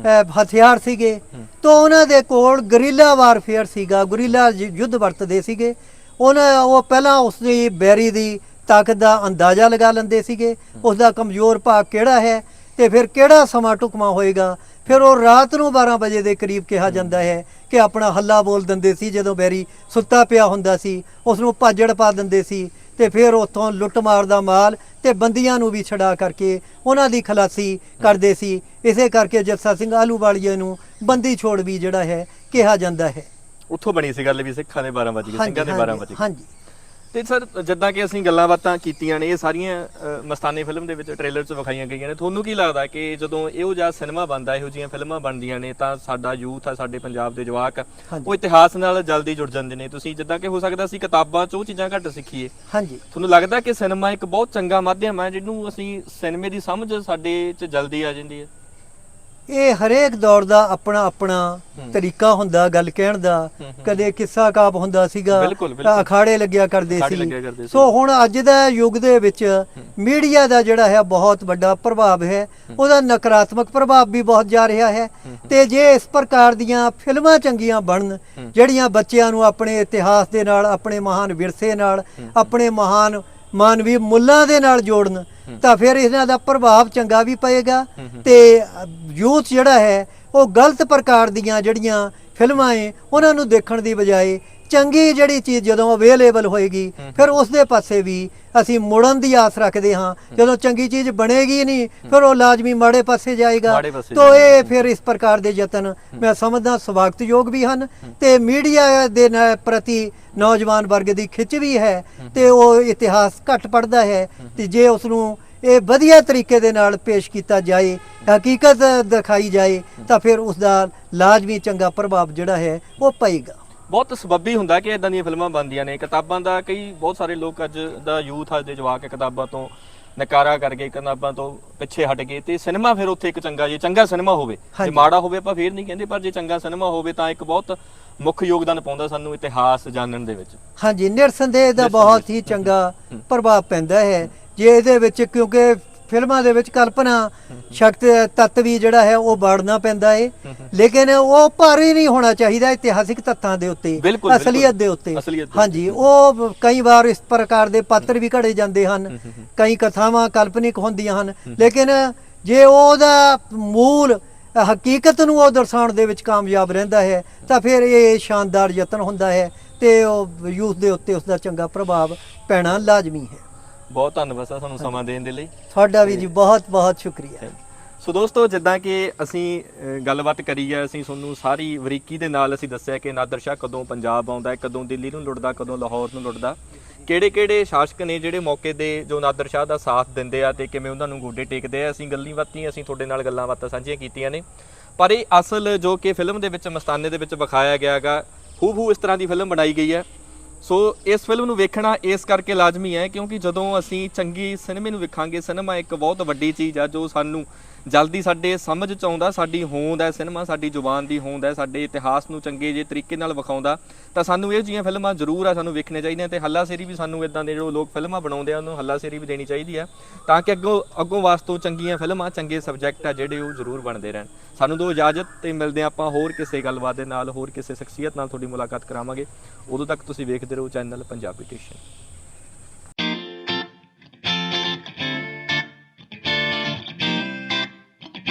ਹਥਿਆਰ ਸੀਗੇ, ਤਾਂ ਉਹਨਾਂ ਦੇ ਕੋਲ ਗਰੀਲਾ ਵਾਰਫੇਅਰ ਸੀਗਾ, ਗੁਰੀਲਾ ਯੁੱਧ ਵਰਤਦੇ ਸੀਗੇ। ਉਹ ਪਹਿਲਾਂ ਉਸਦੀ ਬੈਰੀ ਦੀ ਤਾਕਤ ਦਾ ਅੰਦਾਜ਼ਾ ਲਗਾ ਲੈਂਦੇ ਸੀਗੇ, ਉਸਦਾ ਕਮਜ਼ੋਰ ਭਾਗ ਕਿਹੜਾ ਹੈ ਤੇ ਫਿਰ ਕਿਹੜਾ ਸਮਾਂ ਢੁਕਵਾਂ ਹੋਏਗਾ। ਫਿਰ ਉਹ ਰਾਤ ਨੂੰ 12 ਵਜੇ ਦੇ ਕਰੀਬ ਕਿਹਾ ਜਾਂਦਾ ਹੈ ਕਿ ਆਪਣਾ ਹੱਲਾ ਬੋਲ ਦਿੰਦੇ ਸੀ। ਜਦੋਂ ਬੈਰੀ ਸੁੱਤਾ ਪਿਆ ਹੁੰਦਾ ਸੀ ਉਸ ਨੂੰ ਭਾਜੜ ਪਾ ਦਿੰਦੇ ਸੀ ਤੇ ਫਿਰ ਉੱਥੋਂ ਲੁੱਟ ਮਾਰ ਦਾ ਮਾਲ ਤੇ ਬੰਦੀਆਂ ਨੂੰ ਵੀ ਛਡਾ ਕਰਕੇ ਉਹਨਾਂ ਦੀ ਖਲਾਸੀ ਕਰਦੇ ਸੀ। ਇਸੇ ਕਰਕੇ ਜੱਸਾ ਸਿੰਘ ਆਹਲੂਵਾਲੀਆ ਨੂੰ ਬੰਦੀ ਛੋੜ ਵੀ ਜਿਹੜਾ ਹੈ ਕਿਹਾ ਜਾਂਦਾ ਹੈ। ਉੱਥੋਂ ਬਣੀ ਸੀ ਗੱਲ ਵੀ ਸਿੱਖਾਂ ਦੇ 12 ਵਜ ਗਏ, ਸਿੰਘਾਂ ਦੇ 12 ਵਜ ਗਏ। ਹਾਂਜੀ। ਤੇ ਸਰ ਜਿੱਦਾਂ ਕਿ ਅਸੀਂ ਗੱਲਾਂ ਬਾਤਾਂ ਕੀਤੀਆਂ ਨੇ, ਇਹ ਸਾਰੀਆਂ ਮਸਤਾਨੇ ਫਿਲਮ ਦੇ ਵਿੱਚ ਟ੍ਰੇਲਰ 'ਚ ਵਿਖਾਈਆਂ ਗਈਆਂ ਨੇ। ਤੁਹਾਨੂੰ ਕੀ ਲੱਗਦਾ ਕਿ ਜਦੋਂ ਇਹੋ ਜਿਹਾ ਸਿਨੇਮਾ ਬਣਦਾ, ਇਹੋ ਜਿਹੀਆਂ ਫਿਲਮਾਂ ਬਣਦੀਆਂ ਨੇ, ਤਾਂ ਸਾਡਾ ਯੂਥ ਆ, ਸਾਡੇ ਪੰਜਾਬ ਦੇ ਜਵਾਕ ਉਹ ਇਤਿਹਾਸ ਨਾਲ ਜਲਦੀ ਜੁੜ ਜਾਂਦੇ ਨੇ? ਤੁਸੀਂ ਜਿੱਦਾਂ ਕਿ ਹੋ ਸਕਦਾ ਅਸੀਂ ਕਿਤਾਬਾਂ 'ਚ ਉਹ ਚੀਜ਼ਾਂ ਘੱਟ ਸਿੱਖੀਏ, ਹਾਂਜੀ, ਤੁਹਾਨੂੰ ਲੱਗਦਾ ਕਿ ਸਿਨੇਮਾ ਇੱਕ ਬਹੁਤ ਚੰਗਾ ਮਾਧਿਅਮ ਹੈ ਜਿਹਨੂੰ ਅਸੀਂ ਸਿਨੇਮੇ ਦੀ ਸਮਝ ਸਾਡੇ 'ਚ ਜਲਦੀ ਆ ਜਾਂਦੀ ਹੈ? ਇਹ ਹਰੇਕ ਦੌਰ ਦਾ ਆਪਣਾ ਆਪਣਾ ਤਰੀਕਾ ਹੁੰਦਾ ਗੱਲ ਕਹਿਣ ਦਾ। ਕਦੇ ਕਿੱਸਾ ਕਾਪ ਹੁੰਦਾ ਸੀਗਾ, ਬਿਲਕੁਲ, ਬਿਲਕੁਲ। ਅਖਾੜੇ ਲੱਗਿਆ ਕਰਦੇ ਅਖਾੜੇ ਲੱਗਿਆ ਕਰਦੇ ਸੀ। ਸੀ। ਸੋ ਹੁਣ ਅੱਜ ਦਾ ਯੁੱਗ ਦੇ ਵਿੱਚ ਮੀਡੀਆ ਦਾ ਜਿਹੜਾ ਹੈ ਬਹੁਤ ਵੱਡਾ ਪ੍ਰਭਾਵ ਹੈ, ਉਹਦਾ ਨਕਾਰਾਤਮਕ ਪ੍ਰਭਾਵ ਵੀ ਬਹੁਤ ਜਾ ਰਿਹਾ ਹੈ। ਤੇ ਜੇ ਇਸ ਪ੍ਰਕਾਰ ਦੀਆਂ ਫਿਲਮਾਂ ਚੰਗੀਆਂ ਬਣਨ ਜਿਹੜੀਆਂ ਬੱਚਿਆਂ ਨੂੰ ਆਪਣੇ ਇਤਿਹਾਸ ਦੇ ਨਾਲ, ਆਪਣੇ ਮਹਾਨ ਵਿਰਸੇ ਨਾਲ, ਆਪਣੇ ਮਹਾਨ ਮਾਨਵੀ ਮੁੱਲਾਂ ਦੇ ਨਾਲ ਜੋੜਨ, ਤਾਂ ਫਿਰ ਇਹਨਾਂ ਦਾ ਪ੍ਰਭਾਵ ਚੰਗਾ ਵੀ ਪਏਗਾ। ਤੇ ਯੂਥ ਜਿਹੜਾ ਹੈ ਉਹ ਗਲਤ ਪ੍ਰਕਾਰ ਦੀਆਂ ਜਿਹੜੀਆਂ ਫਿਲਮਾਂ ਏ ਉਹਨਾਂ ਨੂੰ ਦੇਖਣ ਦੀ ਬਜਾਏ ਚੰਗੀ ਜਿਹੜੀ ਚੀਜ਼ ਜਦੋਂ ਅਵੇਲੇਬਲ ਹੋਏਗੀ ਫਿਰ ਉਸ ਦੇ ਪਾਸੇ ਵੀ ਅਸੀਂ ਮੁੜਨ ਦੀ ਆਸ ਰੱਖਦੇ ਹਾਂ। ਜਦੋਂ ਚੰਗੀ ਚੀਜ਼ ਬਣੇਗੀ ਨਹੀਂ ਫਿਰ ਉਹ ਲਾਜ਼ਮੀ ਮਾੜੇ ਪਾਸੇ ਜਾਏਗਾ। ਤੋ ਇਹ ਫਿਰ ਇਸ ਪ੍ਰਕਾਰ ਦੇ ਯਤਨ ਮੈਂ ਸਮਝਦਾ ਸਵਾਗਤਯੋਗ ਵੀ ਹਨ ਤੇ ਮੀਡੀਆ ਦੇ ਪ੍ਰਤੀ ਨੌਜਵਾਨ ਵਰਗ ਦੀ ਖਿੱਚ ਵੀ ਹੈ ਤੇ ਉਹ ਇਤਿਹਾਸ ਘੱਟ ਪੜ੍ਹਦਾ ਹੈ। ਤੇ ਜੇ ਉਸ ਨੂੰ ਇਹ ਵਧੀਆ ਤਰੀਕੇ ਦੇ ਨਾਲ ਪੇਸ਼ ਕੀਤਾ ਜਾਏ, ਹਕੀਕਤ ਦਿਖਾਈ ਜਾਏ, ਤਾਂ ਫਿਰ ਉਸ ਦਾ ਲਾਜ਼ਮੀ ਚੰਗਾ ਪ੍ਰਭਾਵ ਜਿਹੜਾ ਹੈ ਉਹ ਪਏਗਾ। ਬਹੁਤ ਸਬੱਬੀ ਹੁੰਦਾ ਕਿ ਇਦਾਂ ਦੀਆਂ ਫਿਲਮਾਂ ਬਣਦੀਆਂ ਨੇ। ਕਿਤਾਬਾਂ ਦਾ ਬਹੁਤ ਸਾਰੇ ਲੋਕ ਅੱਜ ਦਾ ਯੂਥ ਅੱਜ ਦੇ ਜਵਾਕ ਕਿਤਾਬਾਂ ਤੋਂ ਨਕਾਰਾ ਕਰਕੇ ਕਿਤਾਬਾਂ ਤੋਂ ਪਿੱਛੇ ਹਟ ਗਏ ਤੇ ਸਿਨੇਮਾ ਫਿਰ ਉੱਥੇ ਇੱਕ ਚੰਗਾ ਸਿਨੇਮਾ ਹੋਵੇ। ਜੇ ਮਾੜਾ ਹੋਵੇ ਆਪਾਂ ਫੇਰ ਨਹੀਂ ਕਹਿੰਦੇ, ਪਰ ਜੇ ਚੰਗਾ ਸਿਨੇਮਾ ਹੋਵੇ ਤਾਂ ਇੱਕ ਬਹੁਤ ਮੁੱਖ ਯੋਗਦਾਨ ਪਾਉਂਦਾ ਸਾਨੂੰ ਇਤਿਹਾਸ ਜਾਣਨ ਦੇ ਵਿੱਚ। ਹਾਂਜੀ, ਨਿਰਸੰਦੇਹ ਦਾ ਬਹੁਤ ਹੀ ਚੰਗਾ ਪ੍ਰਭਾਵ ਪੈਂਦਾ ਹੈ ਜੇ ਇਹਦੇ ਵਿੱਚ, ਕਿਉਂਕਿ ਫਿਲਮਾਂ ਦੇ ਵਿੱਚ ਕਲਪਨਾ ਸ਼ਕਤੀ ਤੱਤ ਵੀ ਜਿਹੜਾ ਹੈ ਉਹ ਬਾੜਨਾ ਪੈਂਦਾ ਹੈ, ਲੇਕਿਨ ਉਹ ਭਾਰੀ ਨਹੀਂ ਹੋਣਾ ਚਾਹੀਦਾ ਇਤਿਹਾਸਿਕ ਤੱਤਾਂ ਦੇ ਉੱਤੇ, ਅਸਲੀਅਤ ਦੇ ਉੱਤੇ। ਹਾਂਜੀ, ਉਹ ਕਈ ਵਾਰ ਇਸ ਪ੍ਰਕਾਰ ਦੇ ਪਾਤਰ ਵੀ ਘੜੇ ਜਾਂਦੇ ਹਨ, ਕਈ ਕਥਾਵਾਂ ਕਾਲਪਨਿਕ ਹੁੰਦੀਆਂ ਹਨ, ਲੇਕਿਨ ਜੇ ਉਹਦਾ ਮੂਲ ਹਕੀਕਤ ਨੂੰ ਉਹ ਦਰਸਾਉਣ ਦੇ ਵਿੱਚ ਕਾਮਯਾਬ ਰਹਿੰਦਾ ਹੈ ਤਾਂ ਫਿਰ ਇਹ ਸ਼ਾਨਦਾਰ ਯਤਨ ਹੁੰਦਾ ਹੈ ਤੇ ਉਹ ਯੂਥ ਦੇ ਉੱਤੇ ਉਸ ਦਾ ਚੰਗਾ ਪ੍ਰਭਾਵ ਪੈਣਾ ਲਾਜ਼ਮੀ ਹੈ। ਬਹੁਤ ਧੰਨਵਾਦ ਸਰ ਤੁਹਾਨੂੰ ਸਮਾਂ ਦੇਣ ਦੇ ਲਈ। ਤੁਹਾਡਾ ਵੀ ਜੀ ਬਹੁਤ ਬਹੁਤ ਸ਼ੁਕਰੀਆ। ਸੋ ਦੋਸਤੋ, ਜਿੱਦਾਂ ਕਿ ਅਸੀਂ ਗੱਲਬਾਤ ਕਰੀ ਹੈ, ਅਸੀਂ ਤੁਹਾਨੂੰ ਸਾਰੀ ਬਰੀਕੀ ਦੇ ਨਾਲ ਅਸੀਂ ਦੱਸਿਆ ਕਿ ਨਾਦਰ ਸ਼ਾਹ ਕਦੋਂ ਪੰਜਾਬ ਆਉਂਦਾ, ਕਦੋਂ ਦਿੱਲੀ ਨੂੰ ਲੁੱਟਦਾ, ਕਦੋਂ ਲਾਹੌਰ ਨੂੰ ਲੁੱਟਦਾ, ਕਿਹੜੇ ਸ਼ਾਸਕ ਨੇ ਜਿਹੜੇ ਮੌਕੇ ਦੇ ਜੋ ਨਾਦਰ ਸ਼ਾਹ ਦਾ ਸਾਥ ਦਿੰਦੇ ਆ ਤੇ ਕਿਵੇਂ ਉਹਨਾਂ ਨੂੰ ਗੋਡੇ ਟੇਕਦੇ ਆ। ਅਸੀਂ ਅਸੀਂ ਤੁਹਾਡੇ ਨਾਲ ਗੱਲਾਂ ਬਾਤਾਂ ਸਾਂਝੀਆਂ ਕੀਤੀਆਂ ਨੇ, ਪਰ ਇਹ ਅਸਲ ਜੋ ਕਿ ਫਿਲਮ ਦੇ ਵਿੱਚ ਮਸਤਾਨੇ ਦੇ ਵਿੱਚ ਵਿਖਾਇਆ ਗਿਆ ਹੈਗਾ, ਹੂ ਇਸ ਤਰ੍ਹਾਂ ਦੀ ਫਿਲਮ ਬਣਾਈ ਗਈ ਹੈ। ਸੋ ਇਸ ਫਿਲਮ ਨੂੰ ਵੇਖਣਾ ਇਸ ਕਰਕੇ ਲਾਜ਼ਮੀ ਹੈ ਕਿਉਂਕਿ ਜਦੋਂ ਅਸੀਂ ਚੰਗੀ ਸਿਨੇਮੇ ਨੂੰ ਵੇਖਾਂਗੇ, ਸਿਨੇਮਾ ਇੱਕ ਬਹੁਤ ਵੱਡੀ ਚੀਜ਼ ਆ ਜੋ ਸਾਨੂੰ ਜਲਦੀ ਸਾਡੇ ਸਮਝ 'ਚ ਆਉਂਦਾ, ਸਾਡੀ ਹੋਂਦ ਹੈ ਸਿਨੇਮਾ, ਸਾਡੀ ਜ਼ੁਬਾਨ ਦੀ ਹੋਂਦ ਹੈ, ਸਾਡੇ ਇਤਿਹਾਸ ਨੂੰ ਚੰਗੇ ਜਿਹੇ ਤਰੀਕੇ ਨਾਲ ਵਿਖਾਉਂਦਾ। ਤਾਂ ਸਾਨੂੰ ਇਹ ਜਿਹੀਆਂ ਫਿਲਮਾਂ ਜ਼ਰੂਰ ਆ ਸਾਨੂੰ ਵੇਖਣੀਆਂ ਚਾਹੀਦੀਆਂ ਤੇ ਹੱਲਾਸ਼ੇਰੀ ਵੀ ਸਾਨੂੰ ਇੱਦਾਂ ਦੇ ਜੋ ਲੋਕ ਫਿਲਮਾਂ ਬਣਾਉਂਦੇ ਆ ਉਹਨੂੰ ਹੱਲਾਸ਼ੇਰੀ ਵੀ ਦੇਣੀ ਚਾਹੀਦੀ ਆ ਤਾਂ ਕਿ ਅੱਗੋਂ ਵਾਸਤੋਂ ਚੰਗੀਆਂ ਫਿਲਮਾਂ, ਚੰਗੇ ਸਬਜੈਕਟ ਆ ਜਿਹੜੇ ਉਹ ਜ਼ਰੂਰ ਬਣਦੇ ਰਹਿਣ। ਸਾਨੂੰ ਦਿਓ ਇਜਾਜ਼ਤ ਤੇ ਮਿਲਦੇ ਆਪਾਂ ਹੋਰ ਕਿਸੇ ਗੱਲਬਾਤ ਦੇ ਨਾਲ, ਹੋਰ ਕਿਸੇ ਸ਼ਖਸੀਅਤ ਨਾਲ ਤੁਹਾਡੀ ਮੁਲਾਕਾਤ ਕਰਾਵਾਂਗੇ। ਉਦੋਂ ਤੱਕ ਤੁਸੀਂ ਵੇਖਦੇ ਰਹੋ ਚੈਨਲ ਪੰਜਾਬੀ ਟੀਸ਼ਨ।